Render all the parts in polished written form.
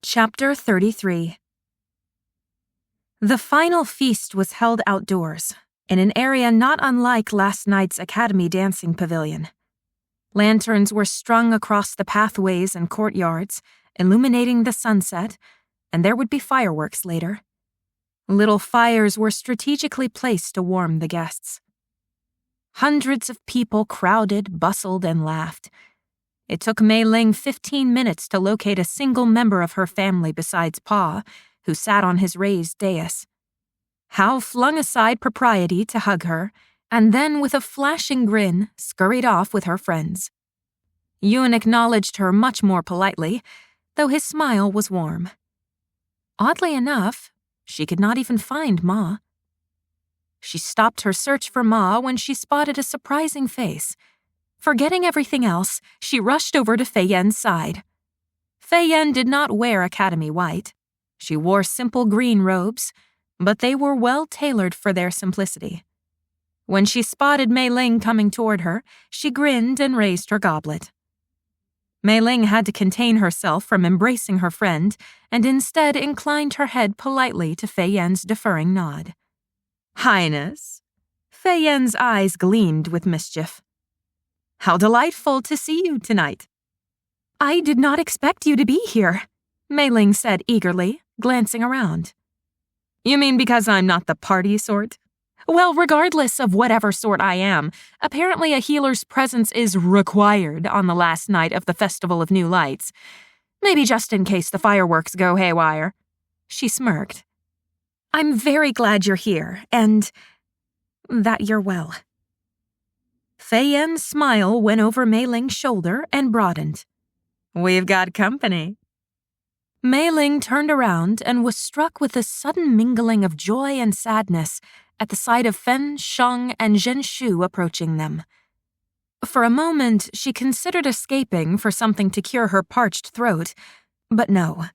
Chapter 33. The final feast was held outdoors, in an area not unlike last night's Academy dancing pavilion. Lanterns were strung across the pathways and courtyards, illuminating the sunset, and there would be fireworks later. Little fires were strategically placed to warm the guests. Hundreds of people crowded, bustled, and laughed. It took Meiling 15 minutes to locate a single member of her family besides Pa, who sat on his raised dais. Hal flung aside propriety to hug her, and then with a flashing grin, scurried off with her friends. Yun acknowledged her much more politely, though his smile was warm. Oddly enough, she could not even find Ma. She stopped her search for Ma when she spotted a surprising face. Forgetting everything else, she rushed over to Fei Yen's side. Fei Yen did not wear Academy white. She wore simple green robes, but they were well tailored for their simplicity. When she spotted Meiling coming toward her, she grinned and raised her goblet. Meiling had to contain herself from embracing her friend and instead inclined her head politely to Fei Yen's deferring nod. "Highness." Fei Yen's eyes gleamed with mischief. "How delightful to see you tonight." "I did not expect you to be here," Meiling said eagerly, glancing around. "You mean because I'm not the party sort?" "Well, regardless of whatever sort I am, apparently a healer's presence is required on the last night of the Festival of New Lights. Maybe just in case the fireworks go haywire." She smirked. "I'm very glad you're here, and that you're well." Fei Yen's smile went over Meiling's shoulder and broadened. "We've got company." Meiling turned around and was struck with a sudden mingling of joy and sadness at the sight of Fen, Shang, and Zhenshu approaching them. For a moment, she considered escaping for something to cure her parched throat, but no.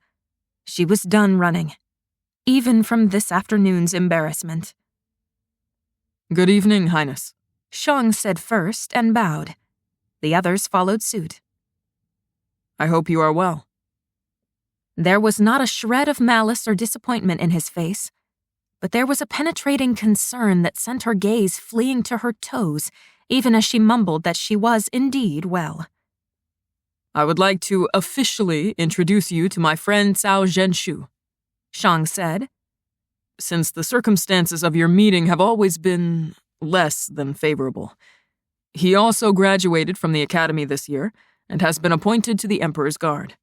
She was done running, even from this afternoon's embarrassment. "Good evening, Highness," Shang said first and bowed. The others followed suit. "I hope you are well." There was not a shred of malice or disappointment in his face, but there was a penetrating concern that sent her gaze fleeing to her toes, even as she mumbled that she was indeed well. "I would like to officially introduce you to my friend Cao Zhenshu," Shang said. "Since the circumstances of your meeting have always been less than favorable. He also graduated from the Academy this year and has been appointed to the Emperor's Guard."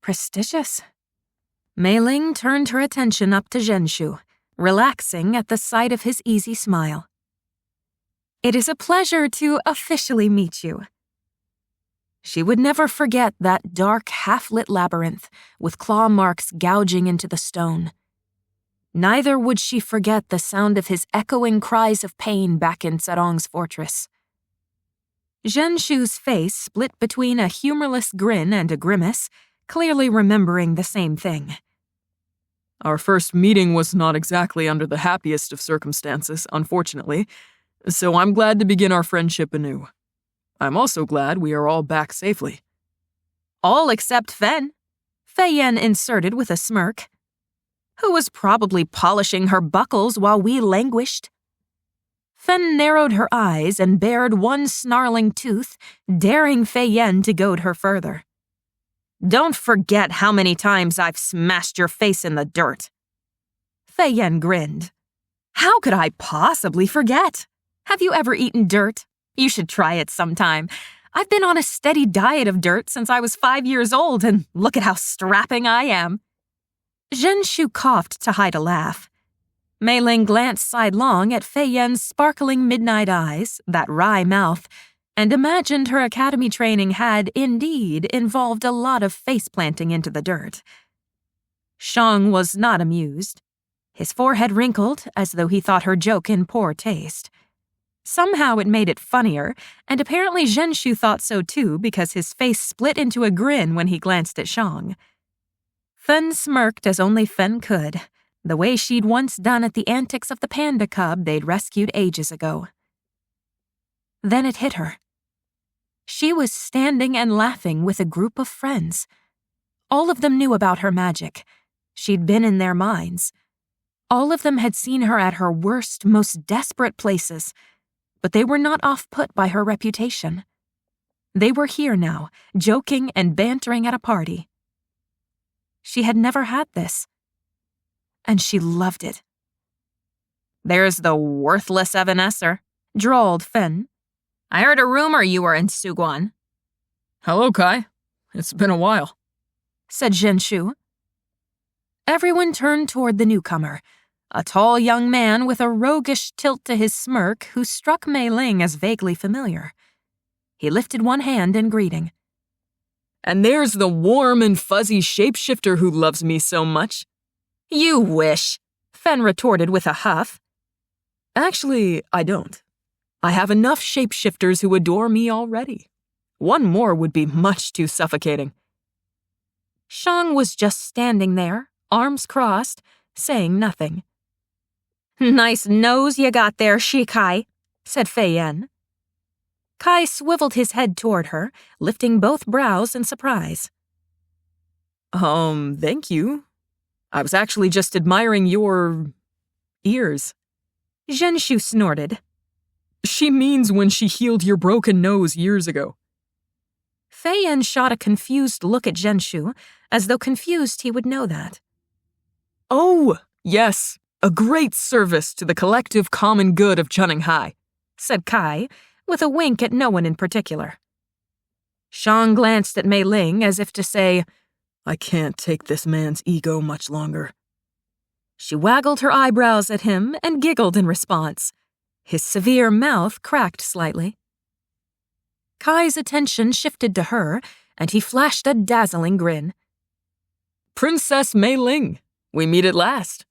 Prestigious. Meiling turned her attention up to Zhenshu, relaxing at the sight of his easy smile. "It is a pleasure to officially meet you." She would never forget that dark, half-lit labyrinth with claw marks gouging into the stone. Neither would she forget the sound of his echoing cries of pain back in Sarong's fortress. Zhenshu's face split between a humorless grin and a grimace, clearly remembering the same thing. "Our first meeting was not exactly under the happiest of circumstances, unfortunately, so I'm glad to begin our friendship anew. I'm also glad we are all back safely." "All except Fen," Fei Yen inserted with a smirk, "who was probably polishing her buckles while we languished." Fen narrowed her eyes and bared one snarling tooth, daring Fei Yen to goad her further. "Don't forget how many times I've smashed your face in the dirt." Fei Yen grinned. "How could I possibly forget? Have you ever eaten dirt? You should try it sometime. I've been on a steady diet of dirt since I was 5 years old, and look at how strapping I am." Zhenshu coughed to hide a laugh. Meiling glanced sidelong at Fei Yen's sparkling midnight eyes, that wry mouth, and imagined her academy training had, indeed, involved a lot of face-planting into the dirt. Shang was not amused. His forehead wrinkled, as though he thought her joke in poor taste. Somehow it made it funnier, and apparently Zhenshu thought so too because his face split into a grin when he glanced at Shang. Fen smirked as only Fen could, the way she'd once done at the antics of the panda cub they'd rescued ages ago. Then it hit her. She was standing and laughing with a group of friends. All of them knew about her magic. She'd been in their minds. All of them had seen her at her worst, most desperate places, but they were not off-put by her reputation. They were here now, joking and bantering at a party. She had never had this, and she loved it. "There's the worthless Evanescer," drawled Fen. "I heard a rumor you were in Suguan." Hello, Kai. It's been a while, said Zhenshu. Everyone turned toward the newcomer, a tall young man with a roguish tilt to his smirk who struck Meiling as vaguely familiar. He lifted one hand in greeting. And there's the warm and fuzzy shapeshifter who loves me so much. You wish, Fen retorted with a huff. Actually, I don't. I have enough shapeshifters who adore me already. One more would be much too suffocating. Shang was just standing there, arms crossed, saying nothing. Nice nose you got there, Shikai, said Fei Yan. Kai swiveled his head toward her, lifting both brows in surprise. Thank you. I was actually just admiring your ears. Zhenshu snorted. She means when she healed your broken nose years ago. Fei Yan shot a confused look at Zhenshu, as though confused he would know that. Oh, yes, a great service to the collective common good of Chunninghai, said Kai, with a wink at no one in particular. Shang glanced at Meiling as if to say, I can't take this man's ego much longer. She waggled her eyebrows at him and giggled in response. His severe mouth cracked slightly. Kai's attention shifted to her, and he flashed a dazzling grin. Princess Meiling, we meet at last.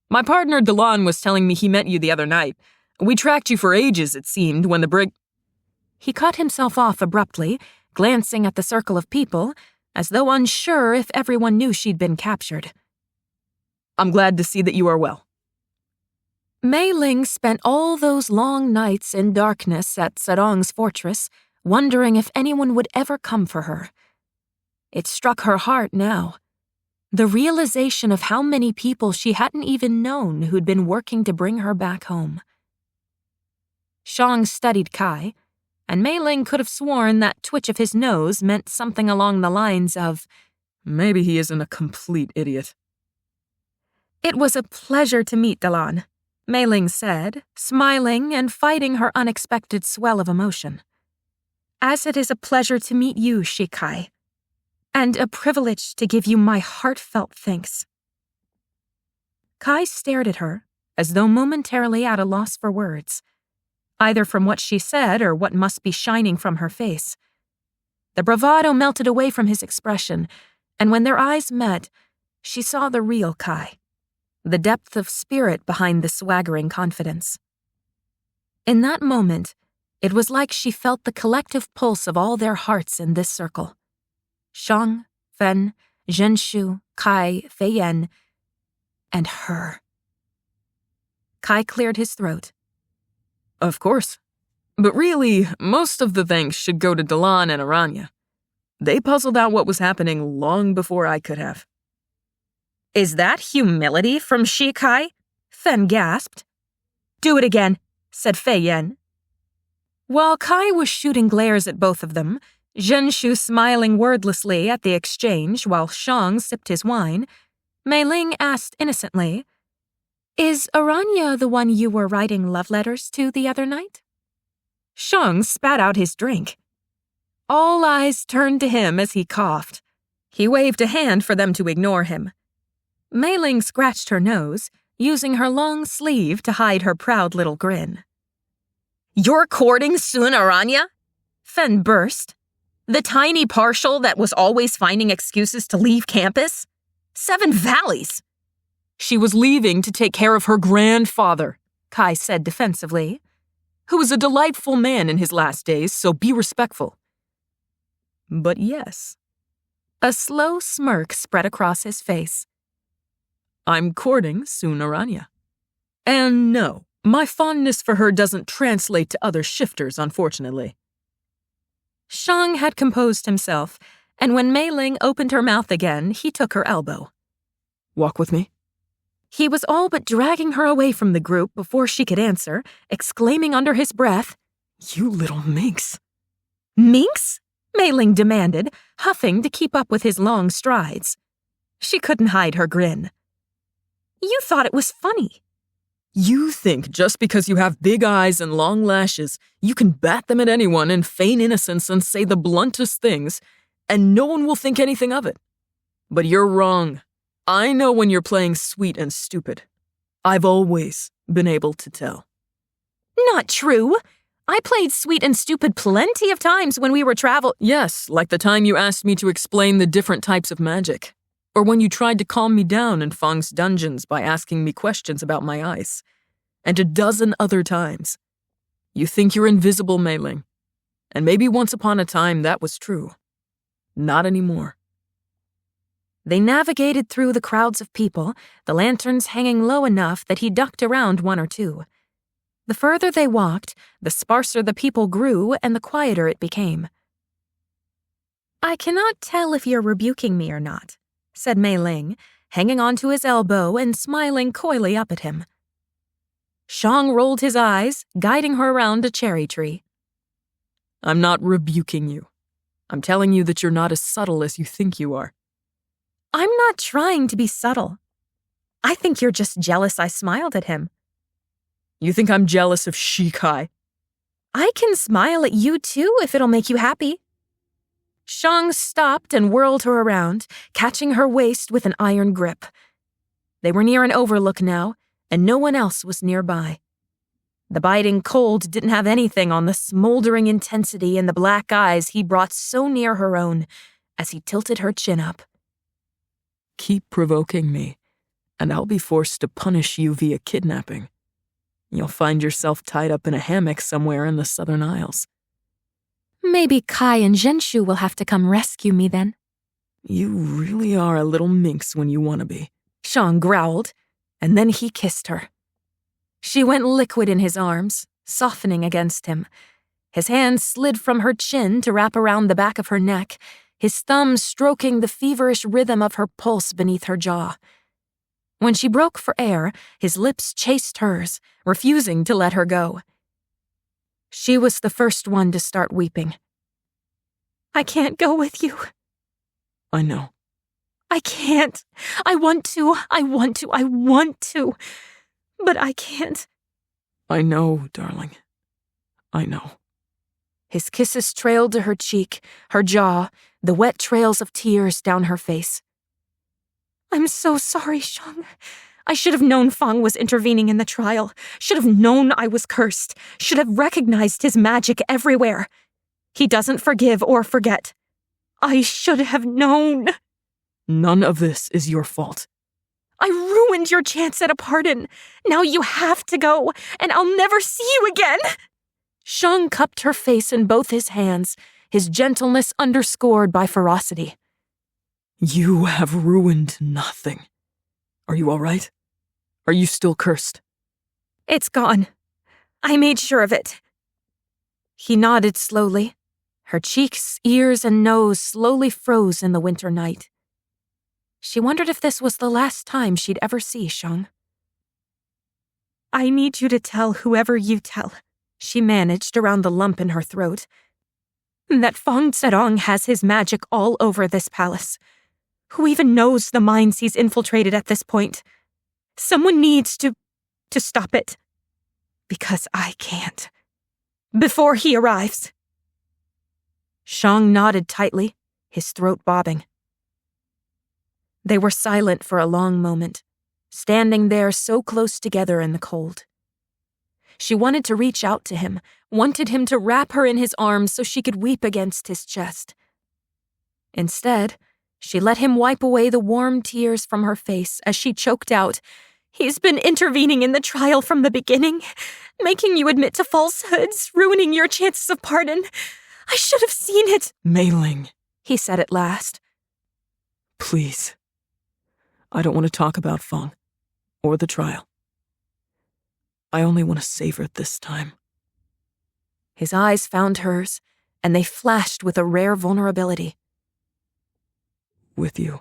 My partner Delon was telling me he met you the other night. We tracked you for ages, it seemed, when the brig... He cut himself off abruptly, glancing at the circle of people, as though unsure if everyone knew she'd been captured. I'm glad to see that you are well. Meiling spent all those long nights in darkness at Sarong's fortress, wondering if anyone would ever come for her. It struck her heart now. The realization of how many people she hadn't even known who'd been working to bring her back home. Shang studied Kai, and Meiling could have sworn that twitch of his nose meant something along the lines of, maybe he isn't a complete idiot. It was a pleasure to meet Delon, Meiling said, smiling and fighting her unexpected swell of emotion. As it is a pleasure to meet you, Shikai, and a privilege to give you my heartfelt thanks. Kai stared at her, as though momentarily at a loss for words, either from what she said or what must be shining from her face. The bravado melted away from his expression, and when their eyes met, she saw the real Kai, the depth of spirit behind the swaggering confidence. In that moment, it was like she felt the collective pulse of all their hearts in this circle. Shang, Fen, Zhenshu, Kai, Fei Yan, and her. Kai cleared his throat. Of course. But really, most of the thanks should go to Delon and Aranya. They puzzled out what was happening long before I could have. Is that humility from Shikai? Fen gasped. Do it again, said Fei Yan. While Kai was shooting glares at both of them, Zhenshu smiling wordlessly at the exchange while Shang sipped his wine, Meiling asked innocently, Is Aranya the one you were writing love letters to the other night? Shang spat out his drink. All eyes turned to him as he coughed. He waved a hand for them to ignore him. Meiling scratched her nose, using her long sleeve to hide her proud little grin. You're courting Sun Aranya? Fen burst. The tiny partial that was always finding excuses to leave campus? 7 Valleys! She was leaving to take care of her grandfather, Kai said defensively, who was a delightful man in his last days, so be respectful. But yes. A slow smirk spread across his face. I'm courting Sun Aranya. And no, my fondness for her doesn't translate to other shifters, unfortunately. Shang had composed himself, and when Meiling opened her mouth again, he took her elbow. Walk with me? He was all but dragging her away from the group before she could answer, exclaiming under his breath, You little minx. Minx? Meiling demanded, huffing to keep up with his long strides. She couldn't hide her grin. You thought it was funny. You think just because you have big eyes and long lashes, you can bat them at anyone and feign innocence and say the bluntest things, and no one will think anything of it. But you're wrong. I know when you're playing sweet and stupid. I've always been able to tell. Not true. I played sweet and stupid plenty of times when we were Yes, like the time you asked me to explain the different types of magic. Or when you tried to calm me down in Fang's dungeons by asking me questions about my ice. And a dozen other times. You think you're invisible, Meiling. And maybe once upon a time that was true. Not anymore. They navigated through the crowds of people, the lanterns hanging low enough that he ducked around one or two. The further they walked, the sparser the people grew and the quieter it became. I cannot tell if you're rebuking me or not, said Meiling, hanging onto his elbow and smiling coyly up at him. Shang rolled his eyes, guiding her around a cherry tree. I'm not rebuking you. I'm telling you that you're not as subtle as you think you are. I'm not trying to be subtle. I think you're just jealous I smiled at him. You think I'm jealous of Shikai? I can smile at you too if it'll make you happy. Shang stopped and whirled her around, catching her waist with an iron grip. They were near an overlook now, and no one else was nearby. The biting cold didn't have anything on the smoldering intensity in the black eyes he brought so near her own as he tilted her chin up. Keep provoking me, and I'll be forced to punish you via kidnapping. You'll find yourself tied up in a hammock somewhere in the Southern Isles. Maybe Kai and Zhenshu will have to come rescue me then. You really are a little minx when you want to be. Shang growled, and then he kissed her. She went liquid in his arms, softening against him. His hand slid from her chin to wrap around the back of her neck, his thumb stroking the feverish rhythm of her pulse beneath her jaw. When she broke for air, his lips chased hers, refusing to let her go. She was the first one to start weeping. I can't go with you. I know. I can't. I want to. But I can't. I know, darling. I know. His kisses trailed to her cheek, her jaw, the wet trails of tears down her face. I'm so sorry, Shang. I should have known Fang was intervening in the trial, should have known I was cursed, should have recognized his magic everywhere. He doesn't forgive or forget. I should have known. None of this is your fault. I ruined your chance at a pardon. Now you have to go, and I'll never see you again. Shang cupped her face in both his hands, his gentleness underscored by ferocity. You have ruined nothing. Are you all right? Are you still cursed? It's gone. I made sure of it. He nodded slowly. Her cheeks, ears, and nose slowly froze in the winter night. She wondered if this was the last time she'd ever see Shang. I need you to tell whoever you tell, she managed around the lump in her throat, that Fang Zedong has his magic all over this palace. Who even knows the minds he's infiltrated at this point? Someone needs to stop it. Because I can't. Before he arrives. Shang nodded tightly, his throat bobbing. They were silent for a long moment, standing there so close together in the cold. She wanted to reach out to him, wanted him to wrap her in his arms so she could weep against his chest. Instead, she let him wipe away the warm tears from her face as she choked out, He's been intervening in the trial from the beginning, making you admit to falsehoods, ruining your chances of pardon. I should have seen it. Meiling, he said at last. Please. I don't want to talk about Fang or the trial. I only want to savor it this time. His eyes found hers, and they flashed with a rare vulnerability. with you.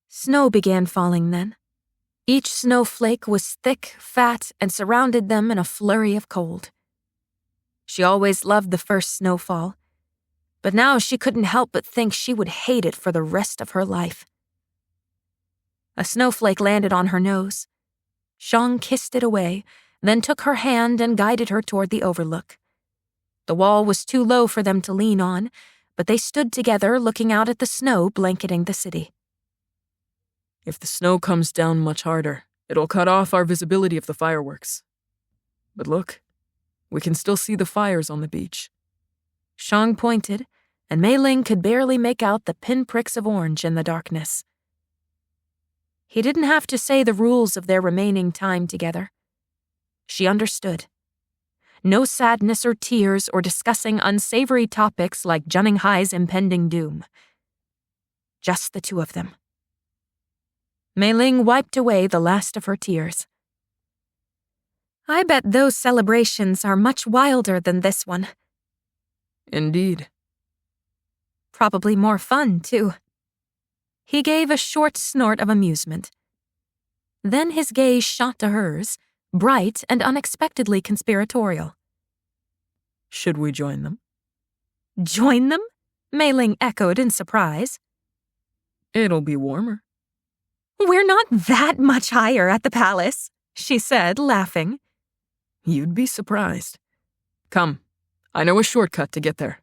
Snow began falling then. Each snowflake was thick, fat, and surrounded them in a flurry of cold. She always loved the first snowfall, but now she couldn't help but think she would hate it for the rest of her life. A snowflake landed on her nose. Shang kissed it away, then took her hand and guided her toward the overlook. The wall was too low for them to lean on, but they stood together looking out at the snow blanketing the city. If the snow comes down much harder, it'll cut off our visibility of the fireworks. But look, we can still see the fires on the beach. Shang pointed, and Meiling could barely make out the pinpricks of orange in the darkness. He didn't have to say the rules of their remaining time together. She understood. No sadness or tears or discussing unsavory topics like Junning Hai's impending doom. Just the two of them. Meiling wiped away the last of her tears. I bet those celebrations are much wilder than this one. Indeed. Probably more fun, too. He gave a short snort of amusement. Then his gaze shot to hers, bright and unexpectedly conspiratorial. Should we join them? Join them? Meiling echoed in surprise. It'll be warmer. We're not that much higher at the palace, she said, laughing. You'd be surprised. Come, I know a shortcut to get there.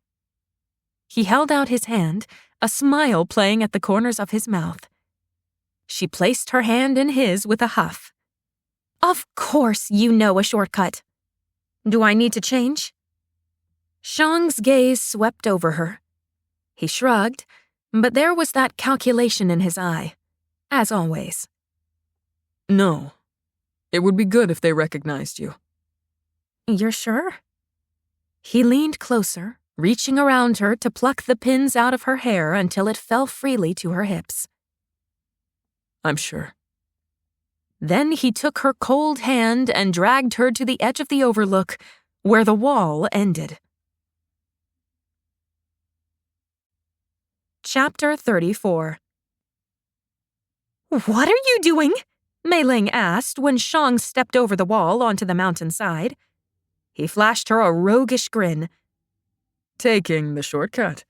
He held out his hand, a smile playing at the corners of his mouth. She placed her hand in his with a huff. Of course you know a shortcut. Do I need to change? Shang's gaze swept over her. He shrugged, but there was that calculation in his eye, as always. No. It would be good if they recognized you. You're sure? He leaned closer, reaching around her to pluck the pins out of her hair until it fell freely to her hips. I'm sure. Then he took her cold hand and dragged her to the edge of the overlook, where the wall ended. Chapter 34. What are you doing? Meiling asked when Shang stepped over the wall onto the mountainside. He flashed her a roguish grin. Taking the shortcut.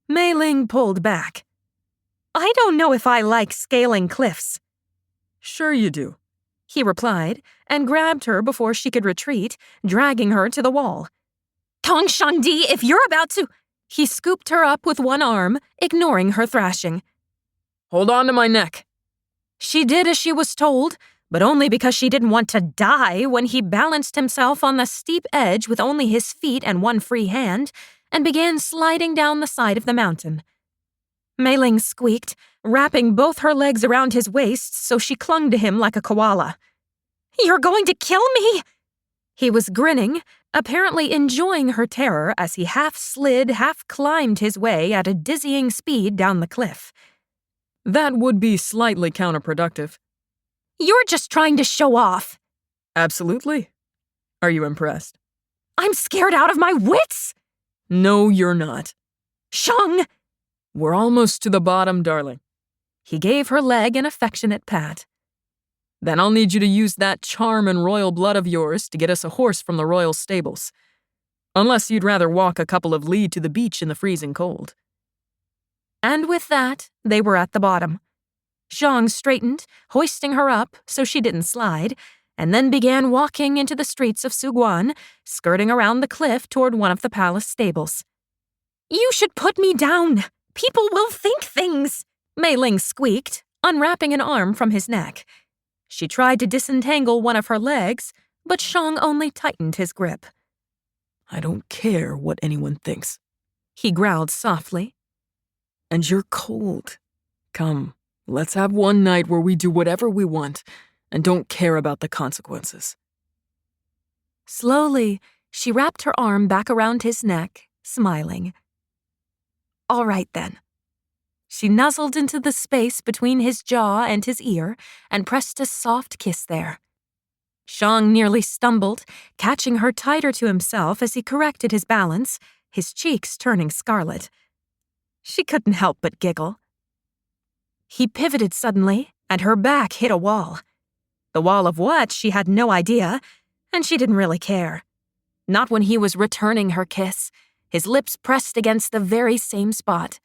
Meiling pulled back. I don't know if I like scaling cliffs. Sure you do, he replied, and grabbed her before she could retreat, dragging her to the wall. Tong Shandi, if you're about to... He scooped her up with one arm, ignoring her thrashing. Hold on to my neck. She did as she was told, but only because she didn't want to die when he balanced himself on the steep edge with only his feet and one free hand and began sliding down the side of the mountain. Meiling squeaked, wrapping both her legs around his waist so she clung to him like a koala. You're going to kill me! He was grinning, apparently enjoying her terror as he half slid, half climbed his way at a dizzying speed down the cliff. That would be slightly counterproductive. You're just trying to show off. Absolutely. Are you impressed? I'm scared out of my wits! No, you're not. Shang! We're almost to the bottom, darling. He gave her leg an affectionate pat. Then I'll need you to use that charm and royal blood of yours to get us a horse from the royal stables. Unless you'd rather walk a couple of li to the beach in the freezing cold. And with that, they were at the bottom. Shang straightened, hoisting her up so she didn't slide, and then began walking into the streets of Suguan, skirting around the cliff toward one of the palace stables. You should put me down. People will think things, Meiling squeaked, unwrapping an arm from his neck. She tried to disentangle one of her legs, but Shang only tightened his grip. I don't care what anyone thinks, he growled softly. And you're cold. Come, let's have one night where we do whatever we want and don't care about the consequences. Slowly, she wrapped her arm back around his neck, smiling. All right, then. She nuzzled into the space between his jaw and his ear and pressed a soft kiss there. Shang nearly stumbled, catching her tighter to himself as he corrected his balance, his cheeks turning scarlet. She couldn't help but giggle. He pivoted suddenly, and her back hit a wall. The wall of what, she had no idea, and she didn't really care. Not when he was returning her kiss, his lips pressed against the very same spot.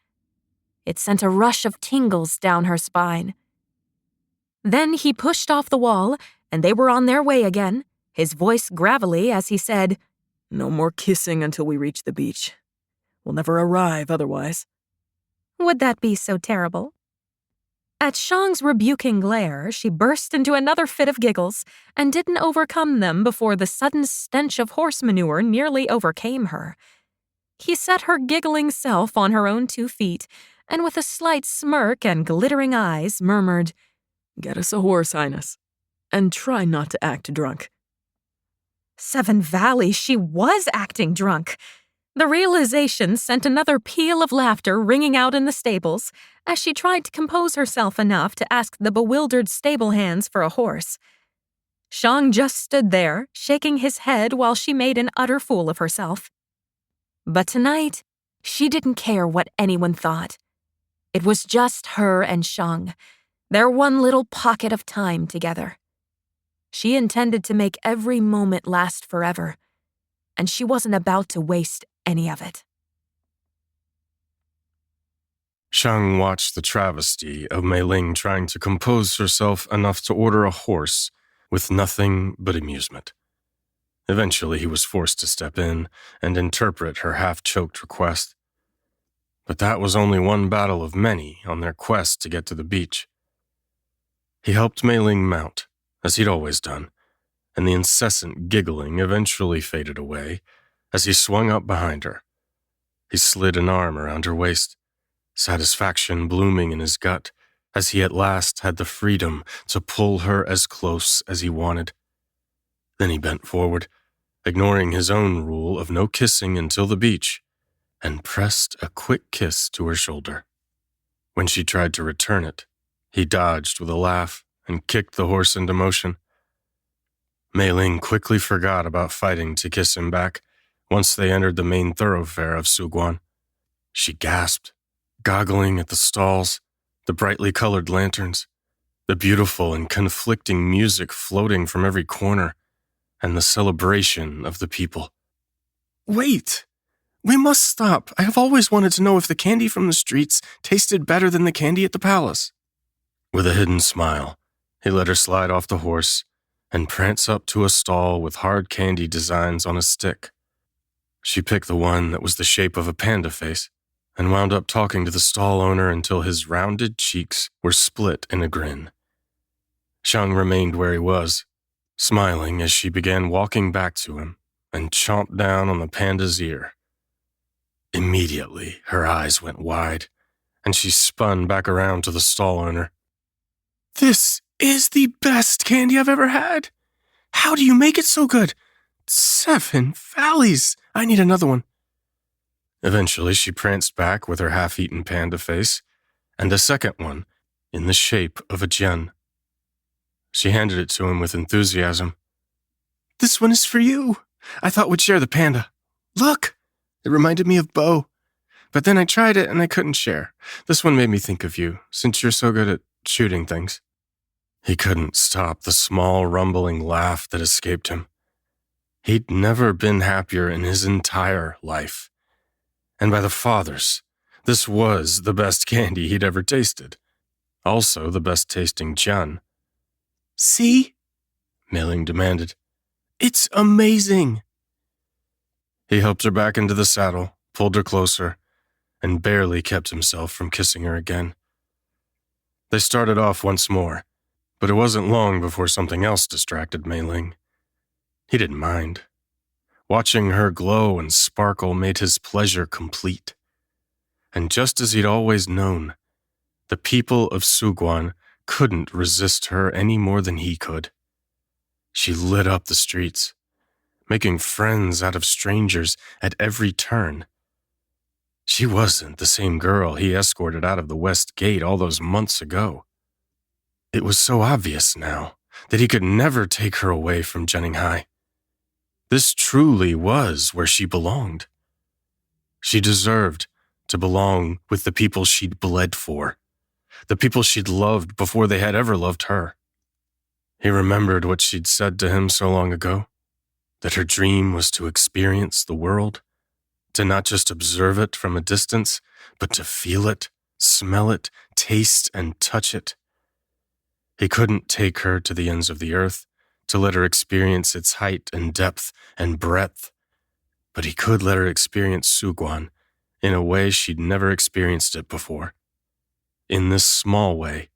It sent a rush of tingles down her spine. Then he pushed off the wall, and they were on their way again, his voice gravelly as he said, "No more kissing until we reach the beach. We'll never arrive otherwise." Would that be so terrible? At Shang's rebuking glare, she burst into another fit of giggles and didn't overcome them before the sudden stench of horse manure nearly overcame her. He set her giggling self on her own 2 feet, and with a slight smirk and glittering eyes, murmured, "Get us a horse, Highness, and try not to act drunk." Seven Valley, she was acting drunk. The realization sent another peal of laughter ringing out in the stables as she tried to compose herself enough to ask the bewildered stable hands for a horse. Shang just stood there, shaking his head while she made an utter fool of herself. But tonight, she didn't care what anyone thought. It was just her and Shang, their one little pocket of time together. She intended to make every moment last forever, and she wasn't about to waste any of it. Shang watched the travesty of Meiling trying to compose herself enough to order a horse with nothing but amusement. Eventually, he was forced to step in and interpret her half-choked request. But that was only one battle of many on their quest to get to the beach. He helped Meiling mount, as he'd always done, and the incessant giggling eventually faded away as he swung up behind her. He slid an arm around her waist, satisfaction blooming in his gut as he at last had the freedom to pull her as close as he wanted. Then he bent forward, ignoring his own rule of no kissing until the beach, and pressed a quick kiss to her shoulder. When she tried to return it, he dodged with a laugh and kicked the horse into motion. Meiling quickly forgot about fighting to kiss him back once they entered the main thoroughfare of Suguan. She gasped, goggling at the stalls, the brightly colored lanterns, the beautiful and conflicting music floating from every corner, and the celebration of the people. "Wait! We must stop. I have always wanted to know if the candy from the streets tasted better than the candy at the palace." With a hidden smile, he let her slide off the horse and prance up to a stall with hard candy designs on a stick. She picked the one that was the shape of a panda face and wound up talking to the stall owner until his rounded cheeks were split in a grin. Shang remained where he was, smiling as she began walking back to him and chomped down on the panda's ear. Immediately, her eyes went wide, and she spun back around to the stall owner. "This is the best candy I've ever had. How do you make it so good? 7 valleys. I need another one." Eventually, she pranced back with her half-eaten panda face, and a second one in the shape of a gem. She handed it to him with enthusiasm. "This one is for you. I thought we'd share the panda. Look, it reminded me of Bo. But then I tried it and I couldn't share. This one made me think of you, since you're so good at shooting things." He couldn't stop the small, rumbling laugh that escaped him. He'd never been happier in his entire life. And by the fathers, this was the best candy he'd ever tasted. Also the best tasting Chun. "See?" Meiling demanded. "It's amazing." He helped her back into the saddle, pulled her closer, and barely kept himself from kissing her again. They started off once more, but it wasn't long before something else distracted Meiling. He didn't mind. Watching her glow and sparkle made his pleasure complete. And just as he'd always known, the people of Suguan couldn't resist her any more than he could. She lit up the streets, making friends out of strangers at every turn. She wasn't the same girl he escorted out of the West Gate all those months ago. It was so obvious now that he could never take her away from Jenninghai. This truly was where she belonged. She deserved to belong with the people she'd bled for, the people she'd loved before they had ever loved her. He remembered what she'd said to him so long ago, that her dream was to experience the world, to not just observe it from a distance, but to feel it, smell it, taste and touch it. He couldn't take her to the ends of the earth, to let her experience its height and depth and breadth, but he could let her experience Suguan in a way she'd never experienced it before. In this small way,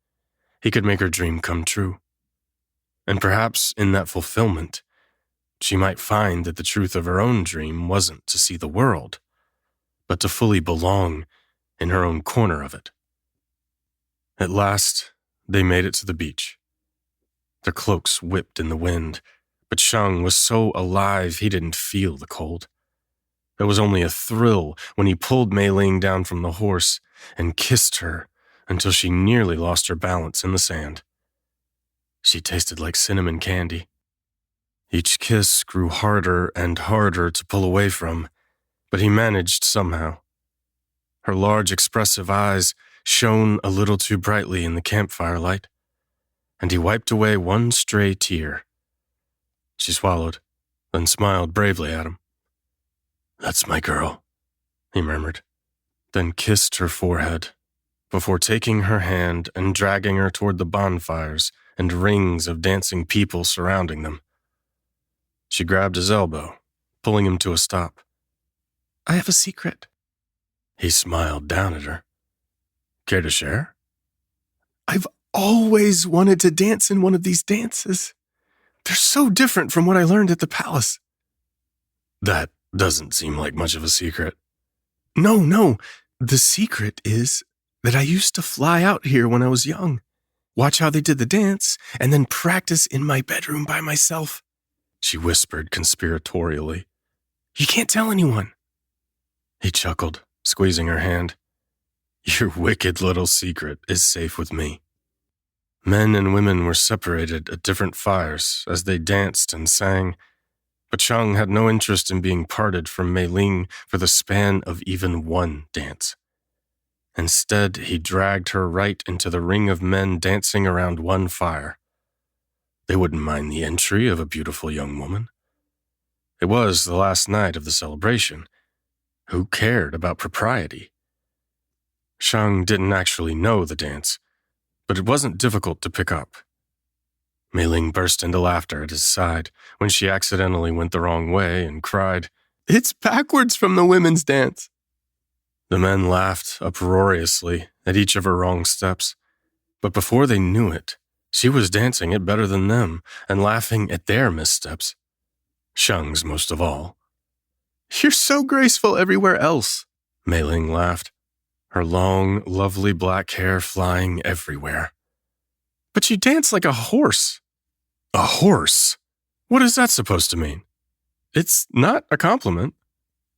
he could make her dream come true. And perhaps in that fulfillment, she might find that the truth of her own dream wasn't to see the world, but to fully belong in her own corner of it. At last, they made it to the beach. Their cloaks whipped in the wind, but Shang was so alive he didn't feel the cold. There was only a thrill when he pulled Meiling down from the horse and kissed her until she nearly lost her balance in the sand. She tasted like cinnamon candy. Each kiss grew harder and harder to pull away from, but he managed somehow. Her large, expressive eyes shone a little too brightly in the campfire light, and he wiped away one stray tear. She swallowed, then smiled bravely at him. "That's my girl," he murmured, then kissed her forehead, before taking her hand and dragging her toward the bonfires and rings of dancing people surrounding them. She grabbed his elbow, pulling him to a stop. "I have a secret." He smiled down at her. "Care to share?" "I've always wanted to dance in one of these dances. They're so different from what I learned at the palace." "That doesn't seem like much of a secret." No. The secret is that I used to fly out here when I was young, watch how they did the dance, and then practice in my bedroom by myself," she whispered conspiratorially. "You can't tell anyone." He chuckled, squeezing her hand. "Your wicked little secret is safe with me." Men and women were separated at different fires as they danced and sang, but Shang had no interest in being parted from Meiling for the span of even one dance. Instead, he dragged her right into the ring of men dancing around one fire. They wouldn't mind the entry of a beautiful young woman. It was the last night of the celebration. Who cared about propriety? Shang didn't actually know the dance, but it wasn't difficult to pick up. Meiling burst into laughter at his side when she accidentally went the wrong way and cried, "It's backwards from the women's dance." The men laughed uproariously at each of her wrong steps, but before they knew it, she was dancing it better than them and laughing at their missteps. Shang's most of all. "You're so graceful everywhere else," Meiling laughed, her long, lovely black hair flying everywhere. "But you dance like a horse." "A horse? What is that supposed to mean?" "It's not a compliment."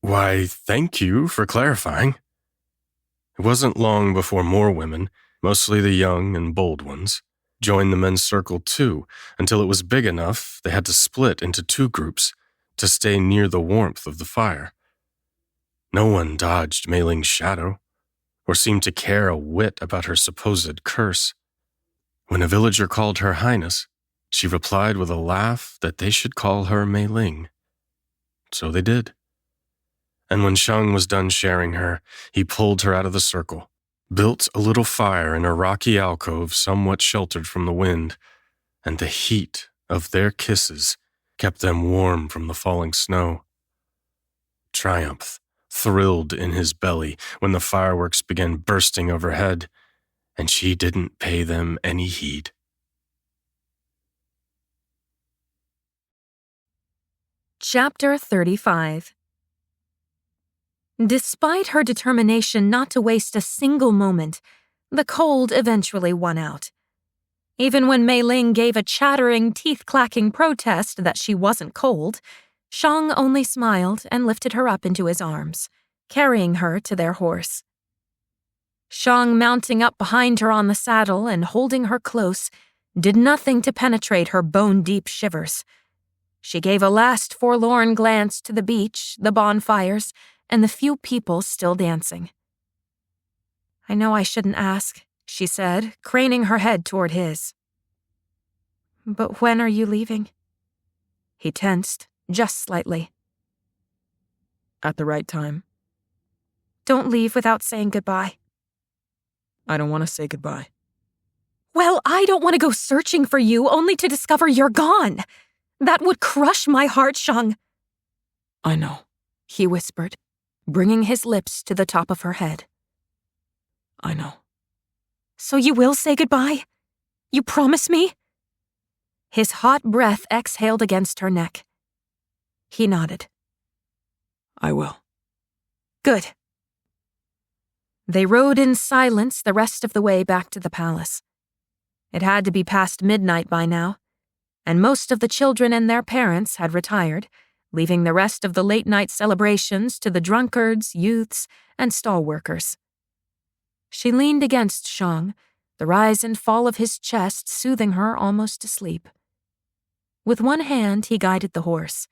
"Why, thank you for clarifying." It wasn't long before more women, mostly the young and bold ones, joined the men's circle too, until it was big enough they had to split into two groups to stay near the warmth of the fire. No one dodged Meiling's shadow, or seemed to care a whit about her supposed curse. When a villager called her Highness, she replied with a laugh that they should call her Meiling. So they did. And when Shang was done sharing her, he pulled her out of the circle, built a little fire in a rocky alcove somewhat sheltered from the wind, and the heat of their kisses kept them warm from the falling snow. Triumph thrilled in his belly when the fireworks began bursting overhead, and she didn't pay them any heed. Chapter 35. Despite her determination not to waste a single moment, the cold eventually won out. Even when Meiling gave a chattering, teeth-clacking protest that she wasn't cold, Shang only smiled and lifted her up into his arms, carrying her to their horse. Shang mounting up behind her on the saddle and holding her close did nothing to penetrate her bone-deep shivers. She gave a last forlorn glance to the beach, the bonfires, and the few people still dancing. I know I shouldn't ask, she said, craning her head toward his. But when are you leaving? He tensed, just slightly. At the right time. Don't leave without saying goodbye. I don't want to say goodbye. Well, I don't want to go searching for you only to discover you're gone. That would crush my heart, Shang. I know, he whispered, bringing his lips to the top of her head. I know. So you will say goodbye? You promise me? His hot breath exhaled against her neck. He nodded. I will. Good. They rode in silence the rest of the way back to the palace. It had to be past midnight by now, and most of the children and their parents had retired, leaving the rest of the late-night celebrations to the drunkards, youths, and stall workers. She leaned against Shang, the rise and fall of his chest soothing her almost to sleep. With one hand, he guided the horse.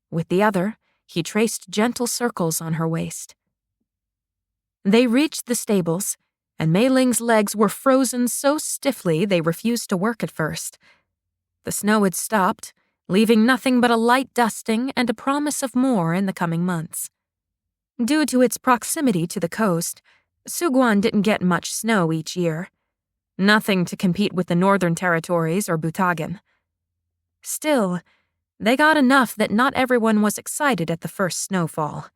With the other, he traced gentle circles on her waist. They reached the stables, and Meiling's legs were frozen so stiffly they refused to work at first. The snow had stopped, leaving nothing but a light dusting and a promise of more in the coming months. Due to its proximity to the coast, Suguan didn't get much snow each year. Nothing to compete with the Northern Territories or Butagan. Still, they got enough that not everyone was excited at the first snowfall.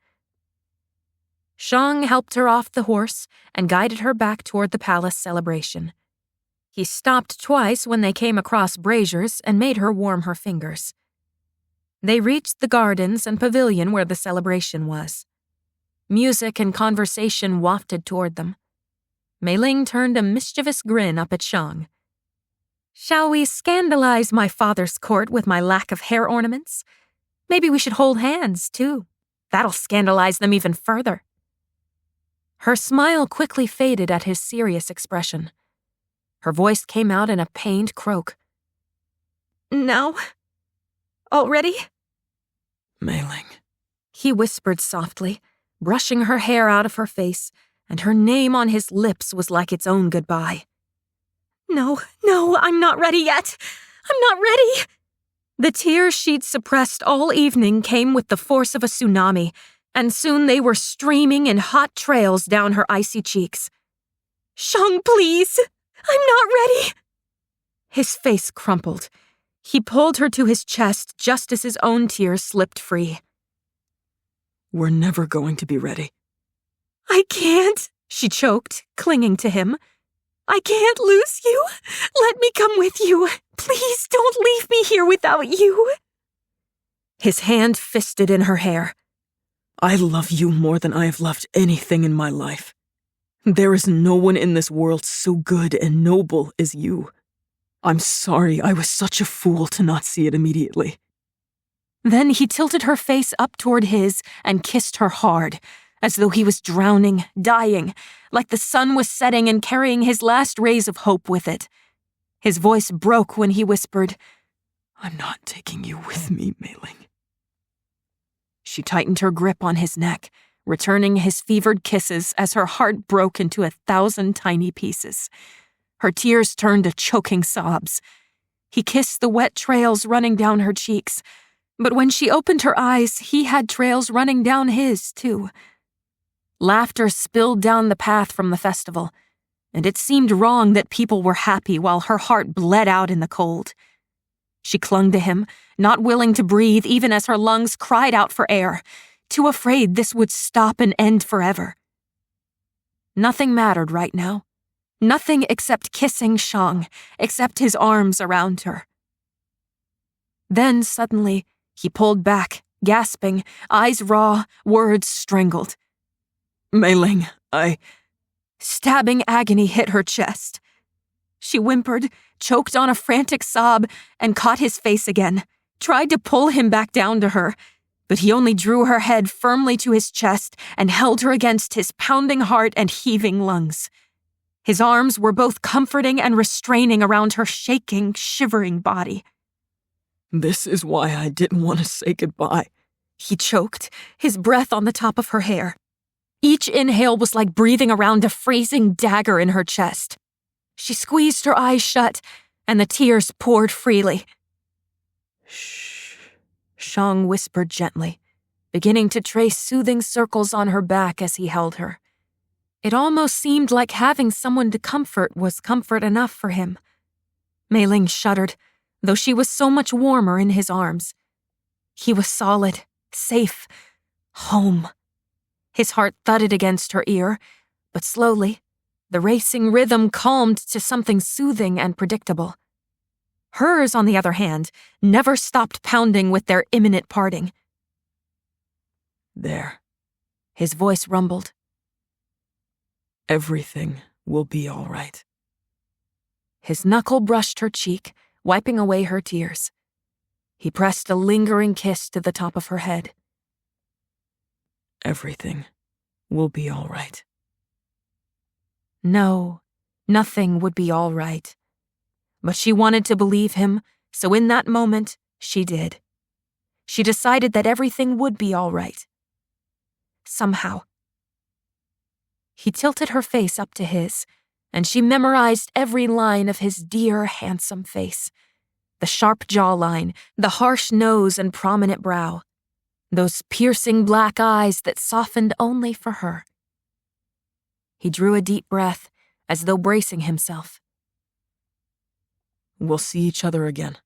Shang helped her off the horse and guided her back toward the palace celebration. He stopped twice when they came across braziers and made her warm her fingers. They reached the gardens and pavilion where the celebration was. Music and conversation wafted toward them. Meiling turned a mischievous grin up at Shang. Shall we scandalize my father's court with my lack of hair ornaments? Maybe we should hold hands, too. That'll scandalize them even further. Her smile quickly faded at his serious expression. Her voice came out in a pained croak. Now? Already? Meiling, he whispered softly, brushing her hair out of her face, and her name on his lips was like its own goodbye. No, I'm not ready yet. I'm not ready. The tears she'd suppressed all evening came with the force of a tsunami, and soon they were streaming in hot trails down her icy cheeks. Shang, please! I'm not ready! His face crumpled. He pulled her to his chest just as his own tears slipped free. We're never going to be ready. I can't, she choked, clinging to him. I can't lose you. Let me come with you. Please don't leave me here without you. His hand fisted in her hair. I love you more than I have loved anything in my life. There is no one in this world so good and noble as you. I'm sorry I was such a fool to not see it immediately. Then he tilted her face up toward his and kissed her hard, as though he was drowning, dying, like the sun was setting and carrying his last rays of hope with it. His voice broke when he whispered, I'm not taking you with me, Meiling. She tightened her grip on his neck, returning his fevered kisses as her heart broke into 1,000 tiny pieces. Her tears turned to choking sobs. He kissed the wet trails running down her cheeks, but when she opened her eyes, he had trails running down his, too. Laughter spilled down the path from the festival, and it seemed wrong that people were happy while her heart bled out in the cold. She clung to him, not willing to breathe even as her lungs cried out for air, too afraid this would stop and end forever. Nothing mattered right now. Nothing except kissing Shang, except his arms around her. Then, suddenly, he pulled back, gasping, eyes raw, words strangled. Meiling, Stabbing agony hit her chest. She whimpered, choked on a frantic sob, and caught his face again, tried to pull him back down to her, but he only drew her head firmly to his chest and held her against his pounding heart and heaving lungs. His arms were both comforting and restraining around her shaking, shivering body. This is why I didn't want to say goodbye. He choked, his breath on the top of her hair. Each inhale was like breathing around a freezing dagger in her chest. She squeezed her eyes shut, and the tears poured freely. "Shh," Shang whispered gently, beginning to trace soothing circles on her back as he held her. It almost seemed like having someone to comfort was comfort enough for him. Meiling shuddered, though she was so much warmer in his arms. He was solid, safe, home. His heart thudded against her ear, but slowly, the racing rhythm calmed to something soothing and predictable. Hers, on the other hand, never stopped pounding with their imminent parting. There. His voice rumbled. Everything will be all right. His knuckle brushed her cheek, wiping away her tears. He pressed a lingering kiss to the top of her head. Everything will be all right. No, nothing would be all right. But she wanted to believe him, so in that moment, she did. She decided that everything would be all right. Somehow. He tilted her face up to his, and she memorized every line of his dear, handsome face. The sharp jawline, the harsh nose and prominent brow. Those piercing black eyes that softened only for her. He drew a deep breath, as though bracing himself. We'll see each other again.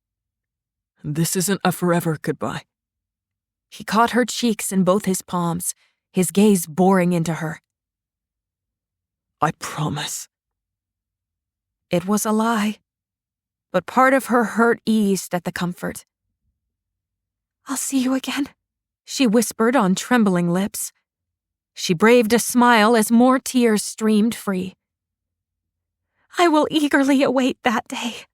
This isn't a forever goodbye. He caught her cheeks in both his palms, his gaze boring into her. I promise. It was a lie, but part of her hurt eased at the comfort. I'll see you again, she whispered on trembling lips. She braved a smile as more tears streamed free. I will eagerly await that day.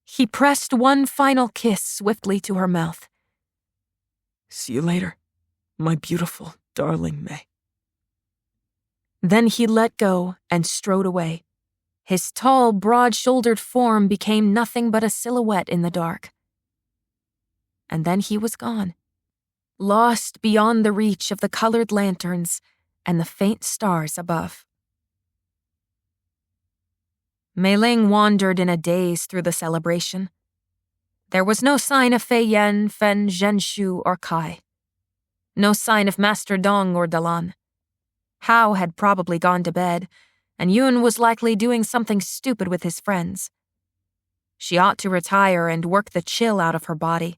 He pressed one final kiss swiftly to her mouth. See you later, my beautiful, darling May. Then he let go and strode away. His tall, broad-shouldered form became nothing but a silhouette in the dark. And then he was gone, lost beyond the reach of the colored lanterns and the faint stars above. Meiling wandered in a daze through the celebration. There was no sign of Fei Yan, Fen Zhenshu, or Kai. No sign of Master Dong or Dalan. Hao had probably gone to bed, and Yun was likely doing something stupid with his friends. She ought to retire and work the chill out of her body.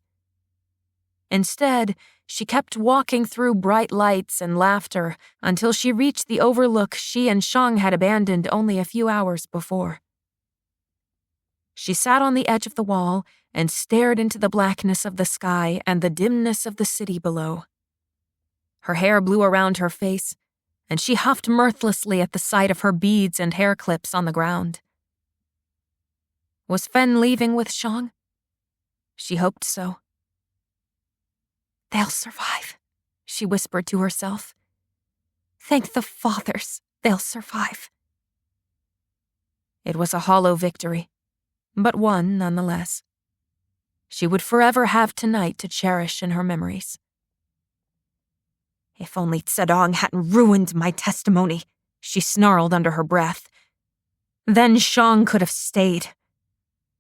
Instead, she kept walking through bright lights and laughter until she reached the overlook she and Shang had abandoned only a few hours before. She sat on the edge of the wall and stared into the blackness of the sky and the dimness of the city below. Her hair blew around her face, and she huffed mirthlessly at the sight of her beads and hair clips on the ground. Was Fen leaving with Shang? She hoped so. They'll survive, she whispered to herself. Thank the fathers, they'll survive. It was a hollow victory, but one nonetheless. She would forever have tonight to cherish in her memories. If only Tsedong hadn't ruined my testimony, she snarled under her breath. Then Shang could have stayed.